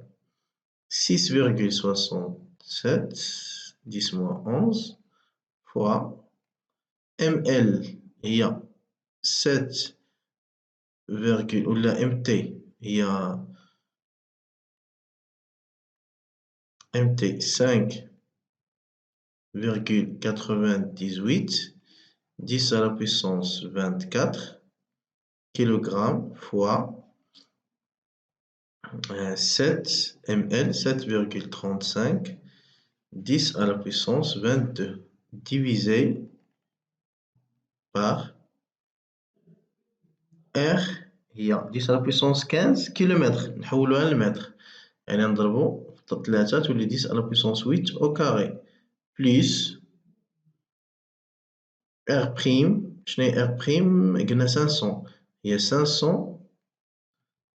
6,67 10 moins 11 fois ML هي 7 ولا MT هي MT 5,98 10 à la puissance 24 kg fois 7 ml 7,35 10 à la puissance 22 divisé par R هي 10 à la puissance 15 kilomètres نحولوها للمتر يعني نضربو في 3 تولي 10 à la puissance 8 au carré plus R prime شناهي R prime قلنا 500 هي 500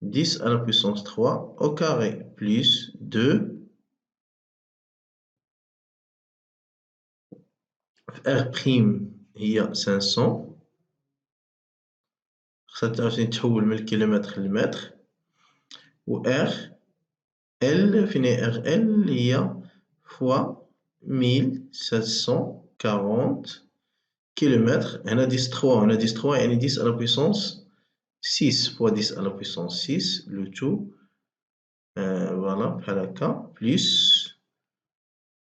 10 à la puissance 3 au carré plus 2 R prime هي 500 خاصها عاوتاني تحول من الكيلومتر للمتر و R L فين هي R L هي فوا 1740 kilomètres هنا 10 3 هنا 10 3 يعني 10 à la puissance 6 fois 10 à la puissance 6 le tout voilà بحال هكا plus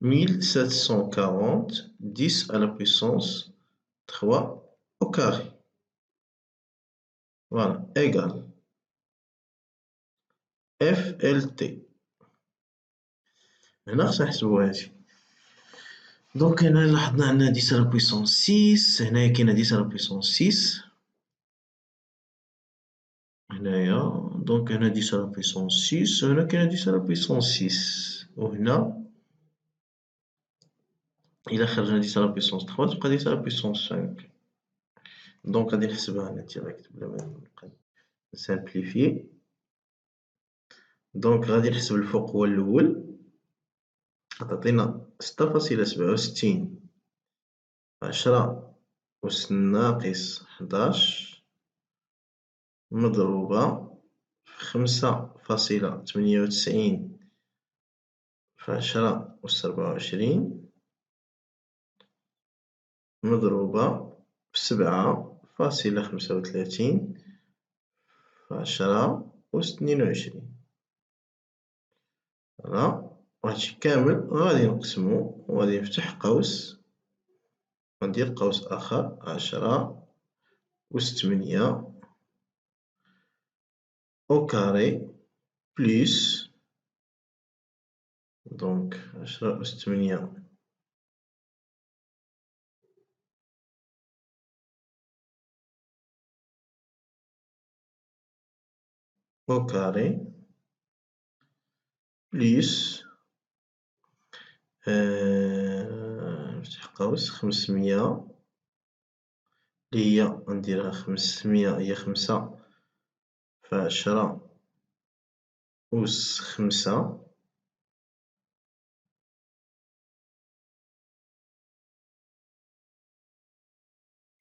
1740 10 à la puissance 3 au carré voilà égale FLT هنا خصنا نحسبو هادشي دونك هنا لاحظنا عندنا 10 à la puissance 6 هنايا كاينة 10 à la puissance 6 هنايا دونك هنا 10 à la puissance 6 هنا كاينة 10 à la puissance 6 وهنا إلا خرجنا 10 à la puissance 3 تبقى 10 à la puissance 5 دونك غادي نحسبها أنا ديريكت بلا ما نبقى نسامبليفيي دونك غادي نحسب الفوق هو الأول غتعطينا 6.67 10 أس ناقص 11 مضروبة في 5.98 في 10 أس 24 مضروبة في 7.35 في 10 أس 22 فوالا وهادشي كامل غادي نقسمو وغادي نفتح قوس وندير قوس آخر 10 أس 8 au carré plus donc 10 أس 8 au carré plus نفتح قوس 500 اللي هي نديرها 500 هي 5 في 10 أس 5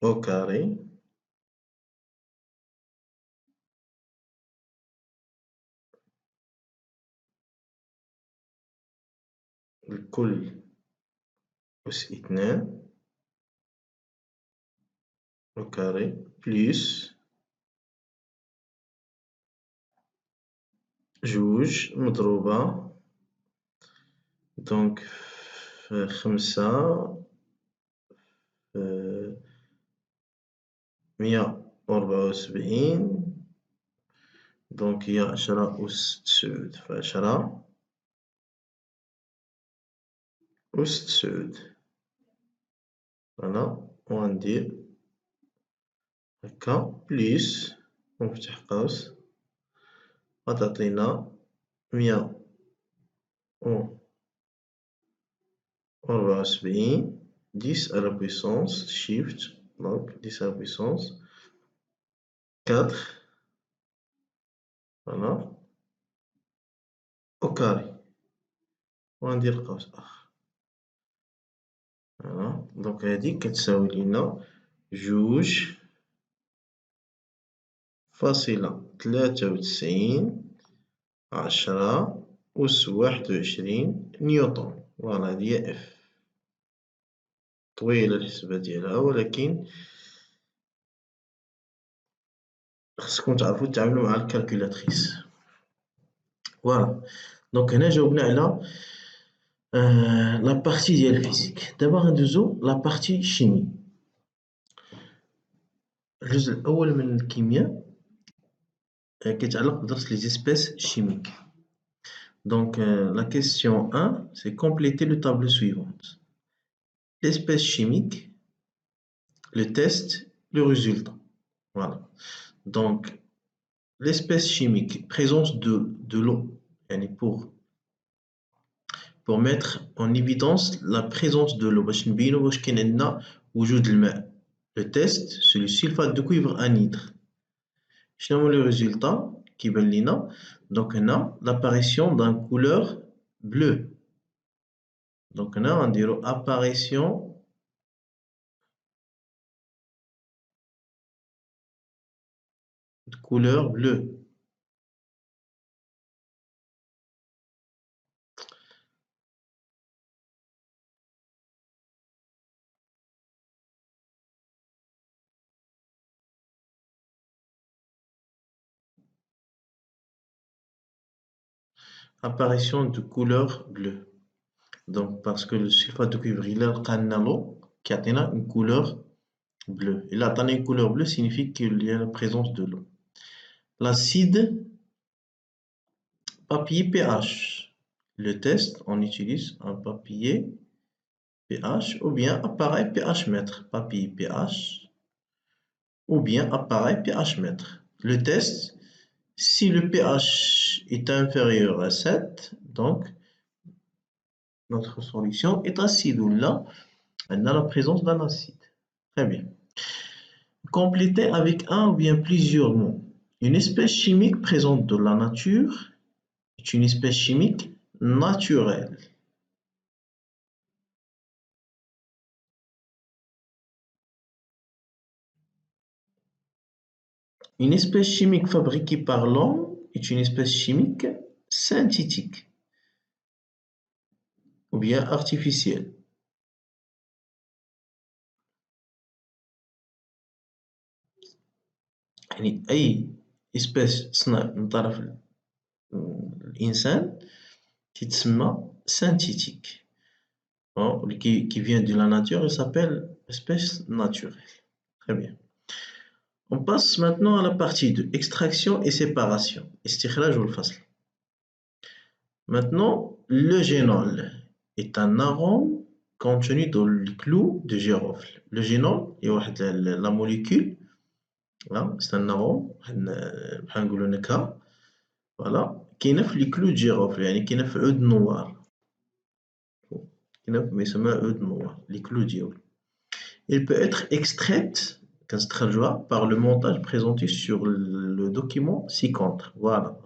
au carré الكل أس 2 au carré plus جوج مضروبة دونك في 5 في 174 دونك هي 10 أس 9 في 10 أس 9 فوالا وغندير هكا بليس ونفتح قوس غتعطينا 174 10 à la puissance shift donc 10 à la puissance 4 voilà au carré وغندير قوس آخر فوالا دونك هادي كتساوي لينا جوج فاصلة 93 10 أس 21 نيوتن فوالا هادي هي اف طويلة الحسبة ديالها ولكن خصكم تعرفو تتعاملو مع الكالكولاتريس فوالا دونك هنا جاوبنا على لا بارتي ديال الفيزيك دابا غندوزو لا بارتي شيمي الجزء الأول من الكيمياء كيتعلق بدرس لي زيسبيس شيميك Donc, la question 1, c'est compléter le tableau suivant. L'espèce chimique, le test, le résultat. Voilà. Donc, l'espèce chimique, présence de l'eau. Yani pour mettre en évidence la présence de l'eau. باش نبينو واش كاين عندنا وجود الماء. Le test, c'est le sulfate de cuivre anhydre. شنو هو le résultat كيبان لينا؟ Donc, on a l'apparition d'un couleur bleue. Donc, on a apparition de couleur bleue. Apparition de couleur bleue. Donc, parce que le sulfate de cuivre, il a l'eau qui a une couleur bleue. Et là, une couleur bleue signifie qu'il y a la présence de l'eau. L'acide papier pH. Le test, on utilise un papier pH ou bien appareil pH mètre. Papier pH ou bien appareil pH mètre. Le test, si le pH est inférieur à 7, donc notre solution est acide. Ou là, on a la présence d'un acide. Très bien. Compléter avec un ou bien plusieurs mots. Une espèce chimique présente dans la nature est une espèce chimique naturelle. Une espèce chimique fabriquée par l'homme est une espèce chimique synthétique ou bien artificielle. يعني أي espèce تصنع من طرف الإنسان تتسمى synthétique. Qui vient de la nature, elle s'appelle espèce naturelle. Très bien. On passe maintenant à la partie de extraction et séparation. استخراج والفصل. Maintenant, le génol est un arôme contenu dans le clou de girofle. Le génol est la molécule, c'est un arôme, بحال نقولوا نكهة. Voilà, كاينة في le clou de girofle, يعني كاينة في عود النوار. كاينة ما يسمى عود النوار, les clous ديالو. Il peut être extraite par le montage présenté sur le document ci-contre. Voilà.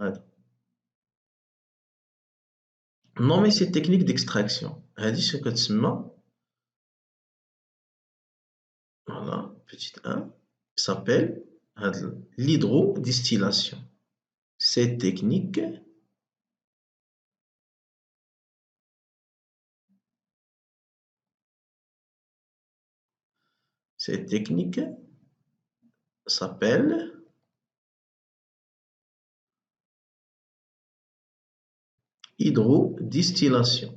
Nommer ces techniques d'extraction. هذه ce كتسمى, voilà, petit 1, s'appelle l'hydrodistillation. Cette technique s'appelle hydrodistillation.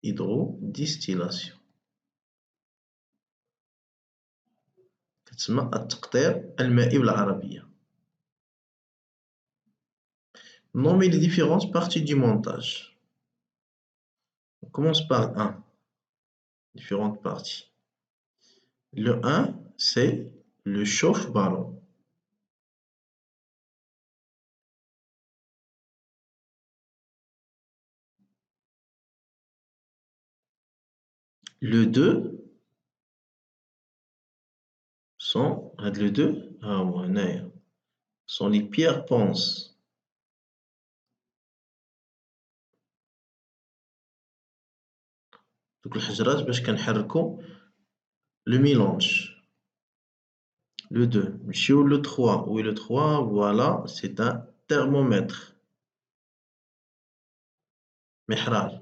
Hydrodistillation. كتسمى التقطير المائي بالعربية. Nommer les différentes parties du montage. On commence par 1. Différentes parties. Le 1, c'est le chauffe-ballon. Le 2 sont, le 2, sont les pierres ponces. دوك الحجرات باش كنحركو le mélange. Le 2. Le 3. Oui, le 3, voilà, c'est un thermomètre. محرار.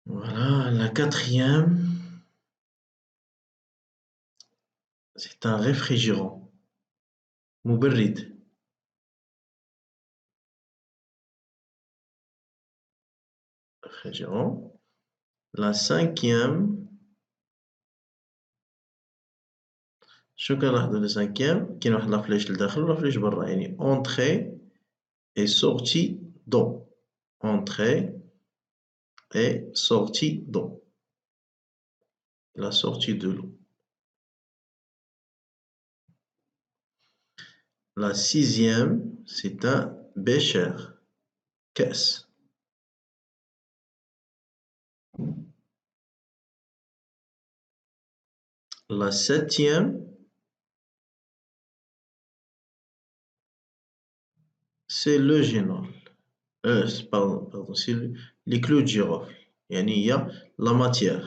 Voilà, la 4e, c'est un réfrigérant. مبرد. Réfrigérant. La 5e, شنو كنلاحظو لو cinquième كاين واحد لا فليش لداخل ولا فليش برا يعني entrée et sortie d'eau entrée et sortie d'eau la sortie de l'eau. La sixième, c'est un bécher, caisse. La septième, c'est le génol. Pardon, c'est les clous de girofle. Il y a la matière.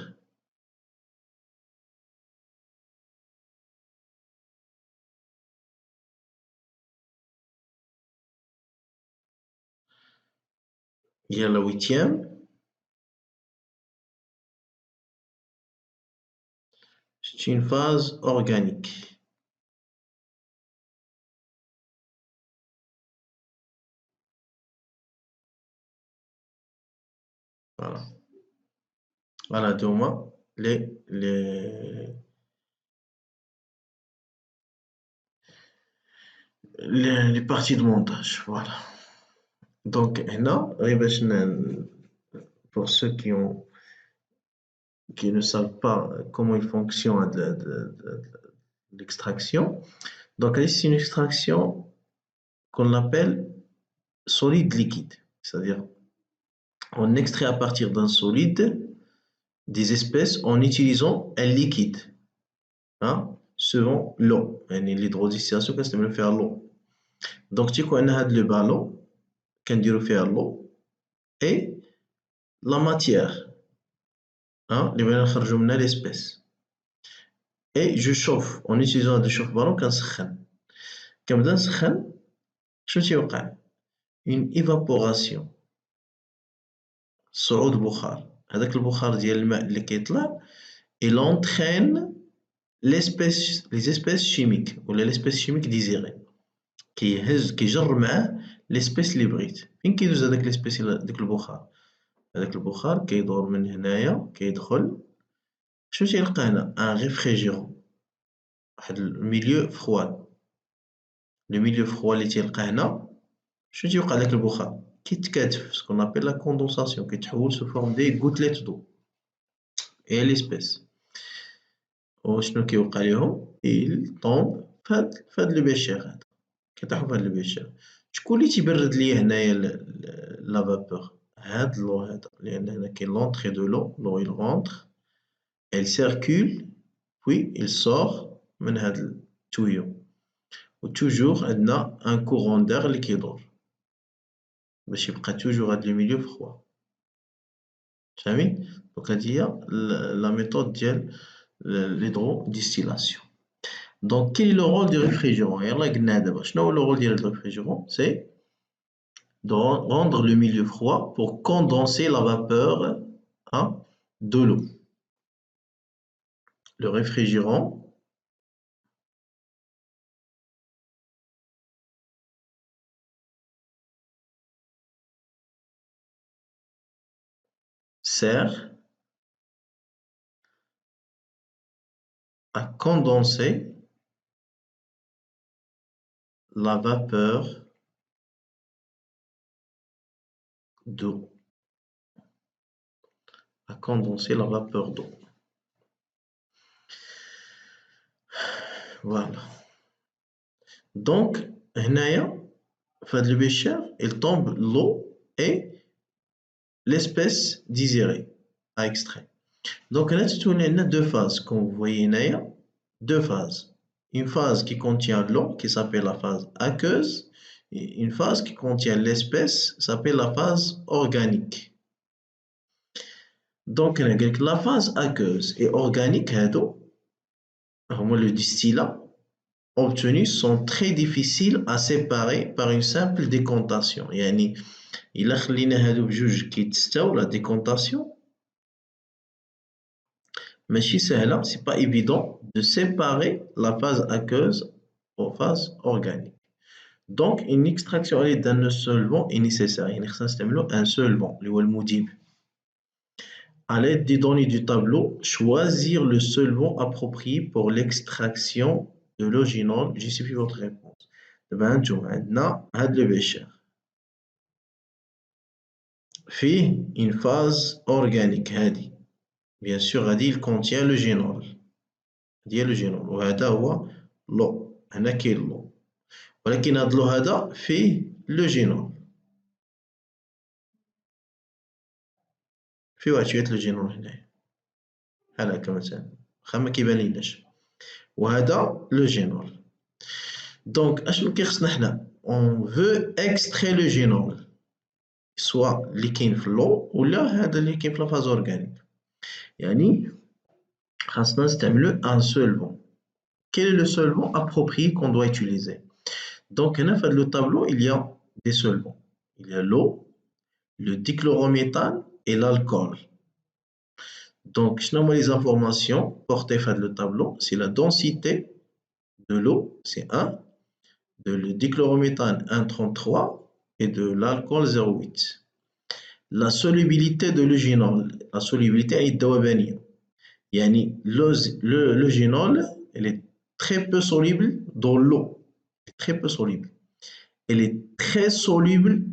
Il y a la huitième. C'est une phase organique. Voilà. Voilà, Doma, les parties de montage. Voilà. Donc, là, pour ceux qui ne savent pas comment il fonctionne l'extraction, donc ici, c'est une extraction qu'on appelle solide liquide. C'est-à-dire, on extrait à partir d'un solide des espèces en utilisant un liquide, hein, selon l'eau. L'hydrodistillation, qu'est-ce que faire l'eau. Donc, tu connais le ballon, qu'on dit faire l'eau, et la matière, hein, l'espèce. Et je chauffe en utilisant des chauffe-ballons كنسخن. كنبدا نسخن شنو تيوقع؟ une évaporation. صعود بخار. هذاك البخار ديال الماء اللي كيطلع il entraîne les espèces chimiques ولا l'espèce chimique désirée. كيجر معاه l'espèce اللي بغيت. فين كيدوز هذاك l'espèce داك البخار؟ هذاك البخار كيدور من هنايا كيدخل شنو تيلقى هنا؟ ان ريفريجيرون واحد الميليو فخواد. لو ميليو فخوا اللي تيلقى هنا شنو تيوقع لك البخار؟ كيتكاتف سكون ابيل لا كوندونساسيون كيتحول سو فورم دي غوتليت دو اي ليسبيس وشنو كيوقع ليهم؟ il tombe فهاد لو بيشير هذا كيطيحو فهاد لو بيشير. شكون اللي تيبرد ليا هنايا لا فابور؟ هاد لو هذا لان هنا كاين لونطري دو لو il rentre elle circule puis il sort من هاد التويو و toujours عندنا ان courant d'air اللي كيدور باش يبقى توجور هاد لو ميليو فخوا. فاهمين؟ دونك هادي هي لا ميثود ديال l'hydrodistillation. Donc quel est le rôle du réfrigérant? يلا قلنا دابا شنو هو le rôle ديال le réfrigérant? C'est de rendre le milieu froid pour condenser la vapeur, hein, de l'eau. Le réfrigérant sert à condenser la vapeur d'eau. À condenser la vapeur d'eau. Voilà. Donc, هنايا فهاد le bécher, il tombe l'eau et l'espèce désirée à extraire. Donc là, on a deux phases, comme vous voyez ici, deux phases. Une phase qui contient l'eau, qui s'appelle la phase aqueuse, et une phase qui contient l'espèce, s'appelle la phase organique. Donc, la phase aqueuse et organique, le distillat obtenus sont très difficiles à séparer par une simple décantation. يعني إلا خلينا هادو بجوج كيتستاو la décantation ماشي سهلة, c'est pas évident de séparer la phase aqueuse aux phases organiques. Donc une extraction d'un solvant est nécessaire. يعني خصنا نستعملو un solvant اللي هو المذيب. À l'aide des données du tableau, choisir le solvant approprié pour l'extraction de l'eau génol, justifie votre réponse. دابا هانتوما عندنا هاد لو بيشير فيه une phase organique هادي bien sûr غادي il contient le génol هادي هي لو جينول وهذا هو لو هنا كاين لو ولكن هاد لو هذا فيه لو جينول فيه واحد شوية لو جينول هنايا بحال هكا مثلا واخا ما كيبانلناش وهذا لو جينول دونك اشنو كيخصنا حنا اون فو اكستري لو جينول سوا اللي كاين في اللو ولا هذا اللي كاين في لافاز اورغانيك يعني خاصنا نستعملو ان سولفون quel est le solvant approprié qu'on doit utiliser donc هنا في هذا لو طابلو il y a des solvants il y a l'eau le dichlorométhane et l'alcool donc شنو هما les informations portées في هذا le tableau c'est la densité de l'eau c'est 1 de le dichlorométhane 1,33 et de l'alcool 0,8 la solubilité de l'eugénol la solubilité est الذوبانية يعني l'eugénol elle est très peu soluble dans l'eau très peu soluble elle est très soluble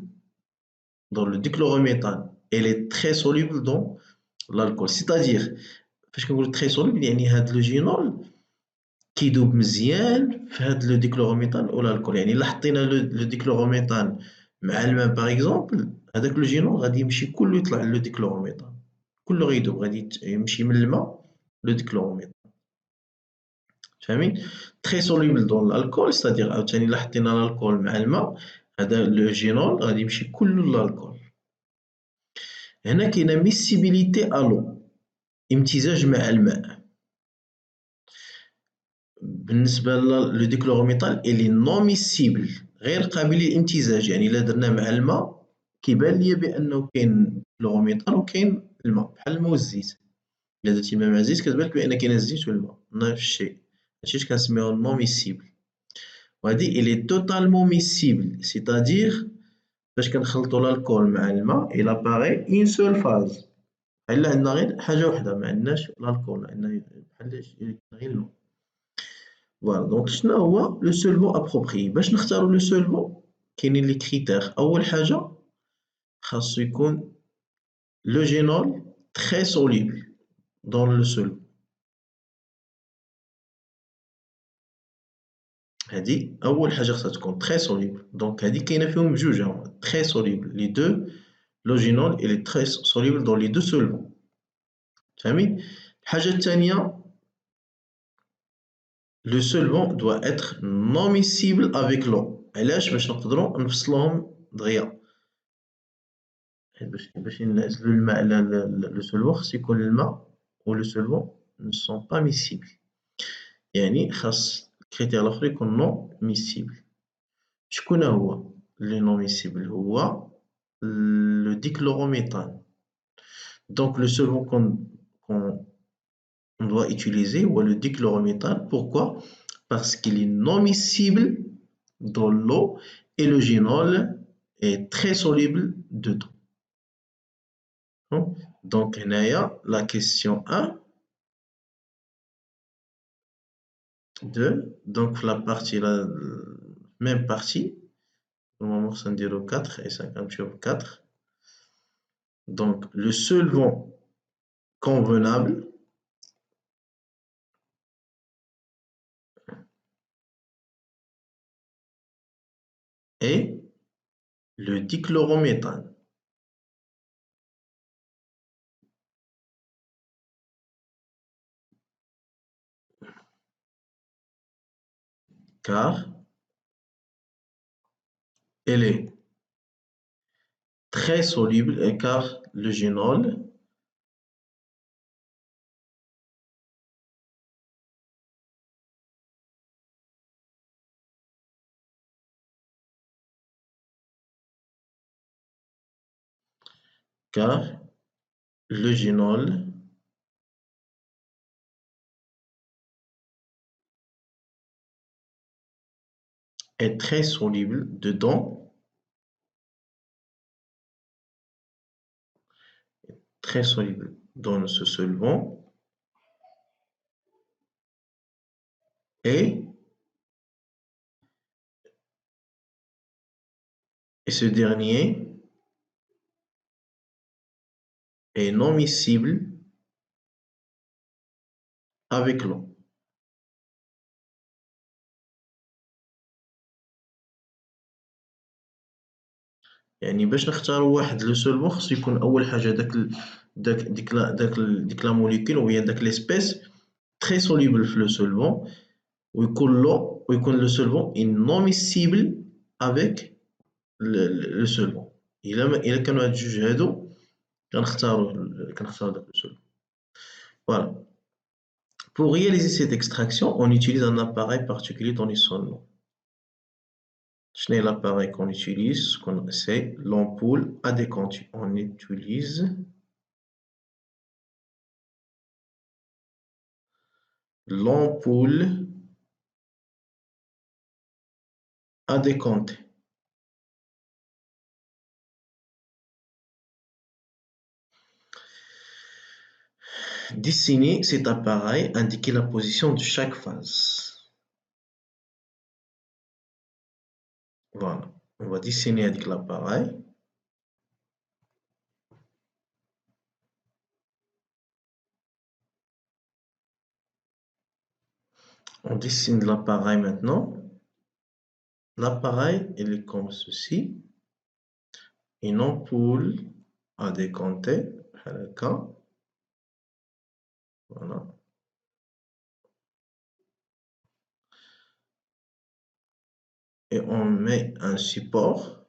dans le dichlorométhane elle est très soluble dans l'alcool c'est-à-dire فاش كنقول très soluble يعني هاد l'eugénol كيدوب مزيان في هاد لو ديكلوروميثان ولا الكول يعني الا حطينا لو ديكلوروميثان مع الماء باغ اكزومبل هذاك لو جينول غادي يمشي كله يطلع لو ديكلوروميثان كله غيدوب غادي يمشي من الماء لو ديكلوروميثان فاهمين تري سوليبل دون الكول ستادير عاوتاني الا حطينا الكول مع الماء هذا لو جينول غادي يمشي كله للكول هنا كاينه ميسيبيليتي الو امتزاج مع الماء بالنسبة لو ديكلوروميثان إلي نون ميسيبل غير قابل للامتزاج يعني إلا درناه مع الماء كيبان ليا بأنه كاين ديكلوروميثان وكاين الماء بحال الماء والزيت إلا درتي الماء مع الزيت كتبان لك بأن كاين الزيت والماء نفس الشيء هادشي كنسميوه نون ميسيبل وهادي إلي توتالمون ميسيبل سيتادير فاش كنخلطو الكول مع الماء إلا باغي إون سول فاز بحال عندنا غير حاجة وحدة معندناش الكول عندنا بحال غير الماء فوالا دونك شنو هو لو سولفون ابروبريي باش نختارو لو سولفون كاينين لي كريتير اول حاجه خاصو يكون لو جينول تري سوليبل دون لو سولفون هادي اول حاجه خاصها تكون تري سوليبل دونك هادي كاينه فيهم بجوج تري سوليبل لي دو لو جينول اي لي تري سوليبل دون لي دو سولفون فاهمين الحاجه الثانيه le solvant doit être non miscible avec l'eau علاش باش نقدروا نفصلوهم دغيا باش ينزلوا الماء على لو سولفون خص يكون الماء و لو سولفون ne sont pas miscibles يعني خاص الكريتير الاخر يكون نون ميسيبل شكون هو لي نون ميسيبل هو لو ديكلوروميثان دونك لو سولفون qu'on doit utiliser هو le dichlorométhane pourquoi parce qu'il est non miscible dans l'eau et le génol est très soluble dedans. Donc, la question 1, 2, donc la partie, la même partie, normalement c'est 4 et 5 sur 4. Donc, le solvant convenable est le dichlorométhane. Car elle est très soluble et car le génol car le génol est très soluble dedans, très soluble dans ce solvant et et ce dernier est non miscible avec l'eau. يعني باش نختاروا واحد لو سولفون خصو يكون اول حاجه ديك لا موليكول ou bien داك ليسبيس très soluble في لو سولفون ويكون لو سولفون non miscible avec لو سولفون. الا كانوا هاد الجوج هادو كنختاروا داك لو سولفون. Voilà. Pour réaliser cette extraction, on utilise un appareil particulier donné son nom. C'est l'appareil qu'on utilise, c'est l'ampoule à décanter. On utilise l'ampoule à décanter. Dessiner cet appareil, indiquer la position de chaque phase. Voilà, on va dessiner avec l'appareil. On dessine l'appareil maintenant. L'appareil, il est comme ceci. Une ampoule à décanter. Voilà. Et on met un support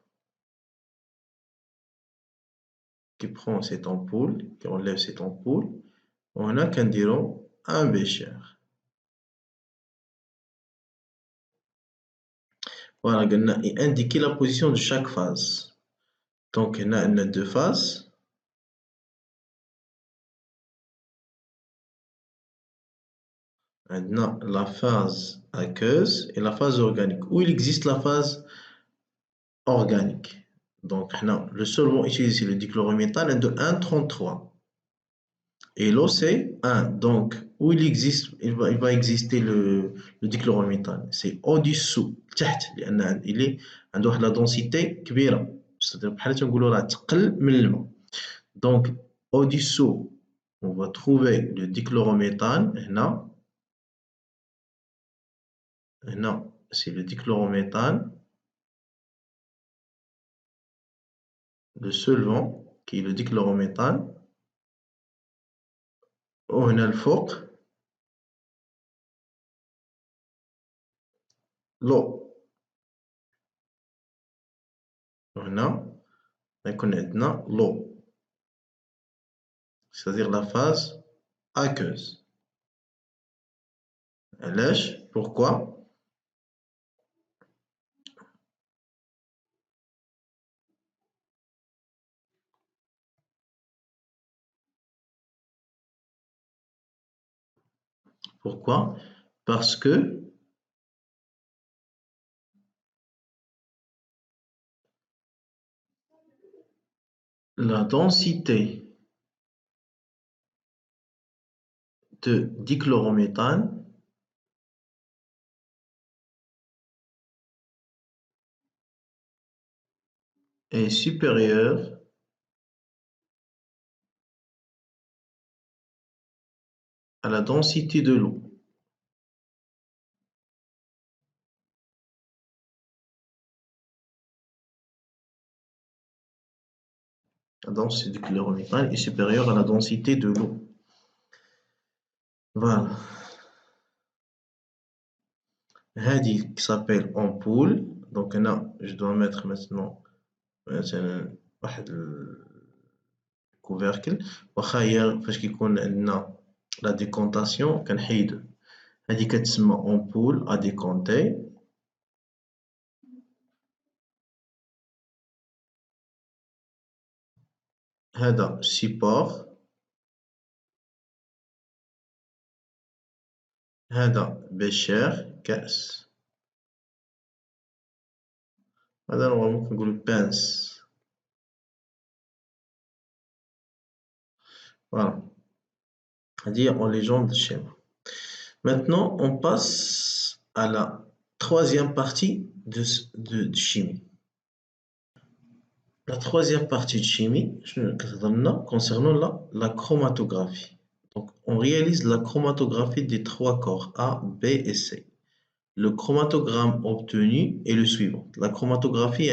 qui prend cette ampoule, qui enlève cette ampoule. On a qu'un diron un bécher. Voilà, et indiquer la position de chaque phase. Donc, on a deux phases. Maintenant, la phase aqueuse et la phase organique. Où il existe la phase organique. Donc, le solvant utilisé, c'est le dichlorométhane, est de 1,33. Et l'eau, c'est 1. Donc, où il va exister le dichlorométhane. C'est au-dessous. Il est عنده la densité كبيرة. C'est-à-dire بحال تنقولوا راه تقل من الماء. Donc, au-dessous, on va trouver le dichlorométhane. هنا c'est le dichlorométhane, le solvant qui est le dichlorométhane. وهنا الفوق l'eau. وهنا يكون عندنا l'eau, c'est-à-dire la phase aqueuse. علاش؟ Pourquoi? Pourquoi? Parce que la densité de dichlorométhane est supérieure à la densité de l'eau. La densité du dichlorométhane est supérieure à la densité de l'eau. Voilà. Hadi qui s'appelle ampoule. Donc là, je dois mettre maintenant واحد الكوفركل. واخا هي فاش كيكون عندنا لا ديكونطاسيون كنحيدو. هادي كتسمى ampoule à décanter. هذا support. هذا bécher كأس. هذا ممكن نقولو pince. Voilà. هذه en légende de schéma. Maintenant, on passe à la troisième partie de chimie. La troisième partie de chimie, concernant la chromatographie. Donc, on réalise la chromatographie des trois corps A, B et C. Le chromatogramme obtenu est le suivant. La chromatographie,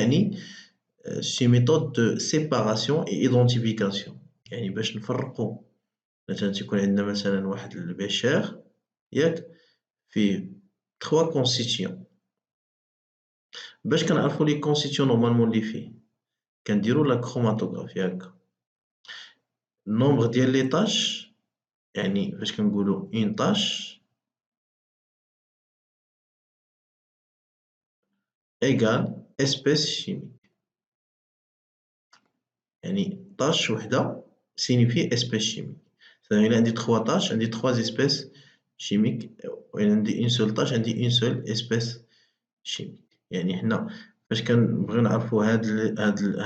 c'est une méthode de séparation et identification. يعني باش نفرقوا مثلا تكون عندنا مثلا واحد البشر ياك فيه 3 constituants. باش كنعرفوا لي constituants نورمالمون اللي فيه كنديروا لا كروماتوغراف ياك. النومبر ديال لي طاش يعني فاش كنقولوا اون طاش ايغال اسبيس شيميك. يعني طاش وحده سينيفي اسبيس شيميك. الا عندي 3 طاش عندي 3 اسبيس شيميك، وإلا عندي اون سول طاش عندي اون سول اسبيس شيميك. يعني حنا فاش كنبغيو نعرفوا هاد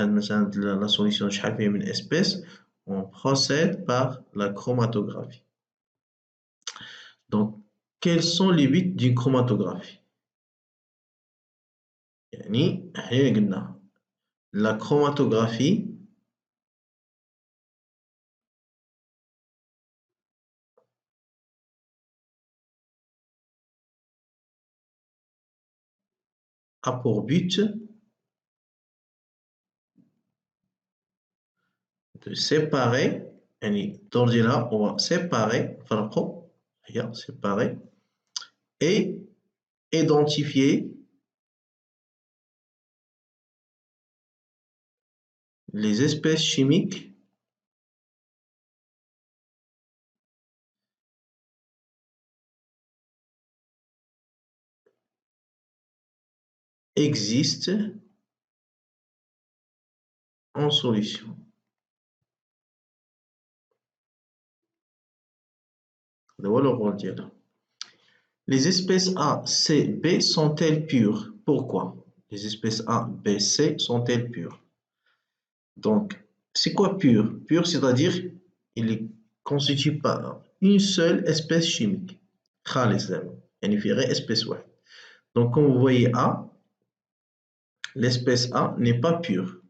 مثلا لا سوليسيون شحال فيه من اسبيس، on procède par la chromatographie. Donc, quels sont les buts d'une chromatographie? يعني حنا قلنا la chromatographie a pour but de séparer. يعني dans là on va séparer فرقوا هي séparer et identifier les espèces chimiques existent en solution. Voilà le rôle d'elle. Les espèces A, C, B sont-elles pures? Pourquoi? Les espèces A, B, C sont-elles pures? Donc, c'est quoi pur? Pur, c'est-à-dire il ne constitue pas une seule espèce chimique. خالص زعما يعني في غير espèce واحد. Donc, comme vous voyez A, l'espèce A n'est pas pure.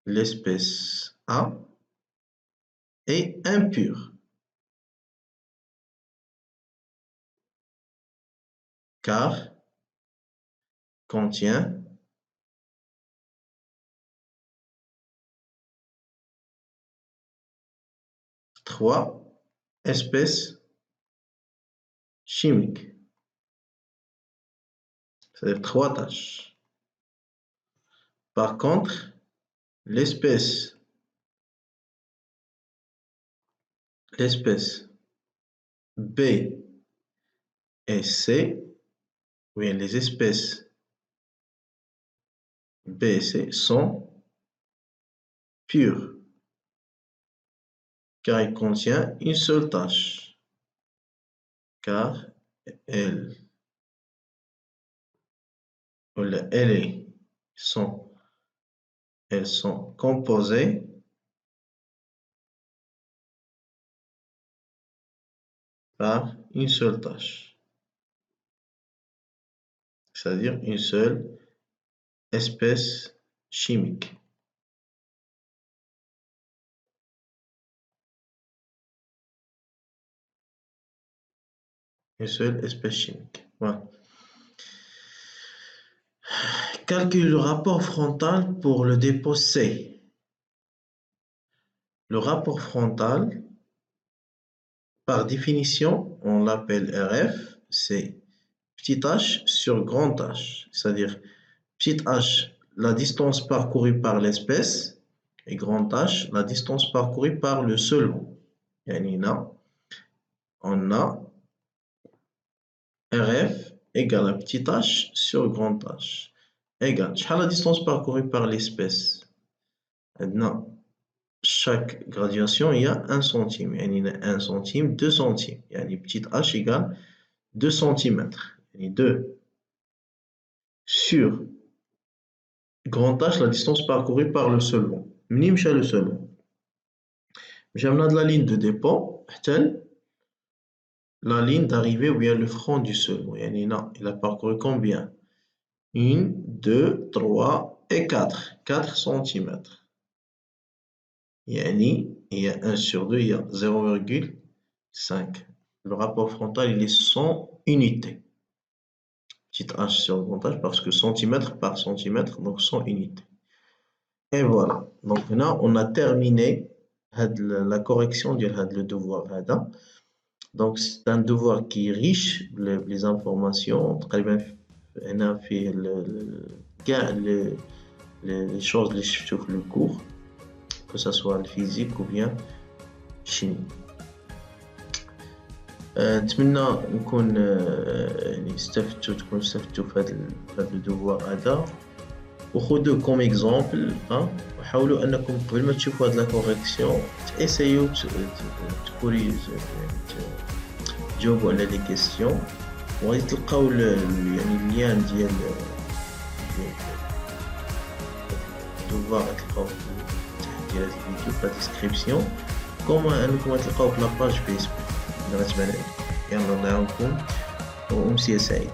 L'espèce A est impure. Car contient trois espèces chimiques. C'est-à-dire 3 tâches. Par contre, l'espèce B et C, ou bien les espèces B et C sont pures, car il contient une seule tâche, car elles sont composées par une seule tâche, c'est-à-dire une seule espèce chimique. Une seule espèce chimique. Voilà. Calcule le rapport frontal pour le dépôt C. Le rapport frontal, par définition, on l'appelle RF, c'est petit h sur grand H. C'est-à-dire, petit h, la distance parcourue par l'espèce, et grand H, la distance parcourue par le solvant. On a RF égale à petit h sur grand H. Égale, la distance parcourue par l'espèce. Maintenant, chaque graduation, il y a 1 centime. Il y a 1 centime, 2 centimes. Il y a une petite h égale 2 cm. Il y a 2 sur grand H, la distance parcourue par le solvant. منين مشى le solvant. J'amène de la ligne de dépôt حتى la ligne d'arrivée ou bien le front du solvant. Il a parcouru combien? 1, 2, 3, et 4 centimètres. يعني il y a 1 sur 2, il y a 0,5. Le rapport frontal, il est 100 unités. Petite h sur le montage parce que centimètre par centimètre, donc 100 unités. Et voilà. Donc là, on a terminé la correction de le devoir. Donc c'est un devoir qui est riche les informations. On a fait les choses les sur le cours, que ce soit le physique ou bien chimie. نتمنى نكون يعني تكونوا استفدتوا في هذا الدوار هذا وخذوه كوم اكزامبل وحاولوا انكم قبل ما تشوفوا هاد لا كوريكسيون تاسيو تجاوبوا على لي كيسيون وغادي تلقاو يعني اللين ديال الدوار غتلقاو تحت ديال هاد الفيديو في الديسكريبسيون كما انكم غتلقاو في لاباج فيسبوك. يلا نعاونكم وأمسية سعيدة.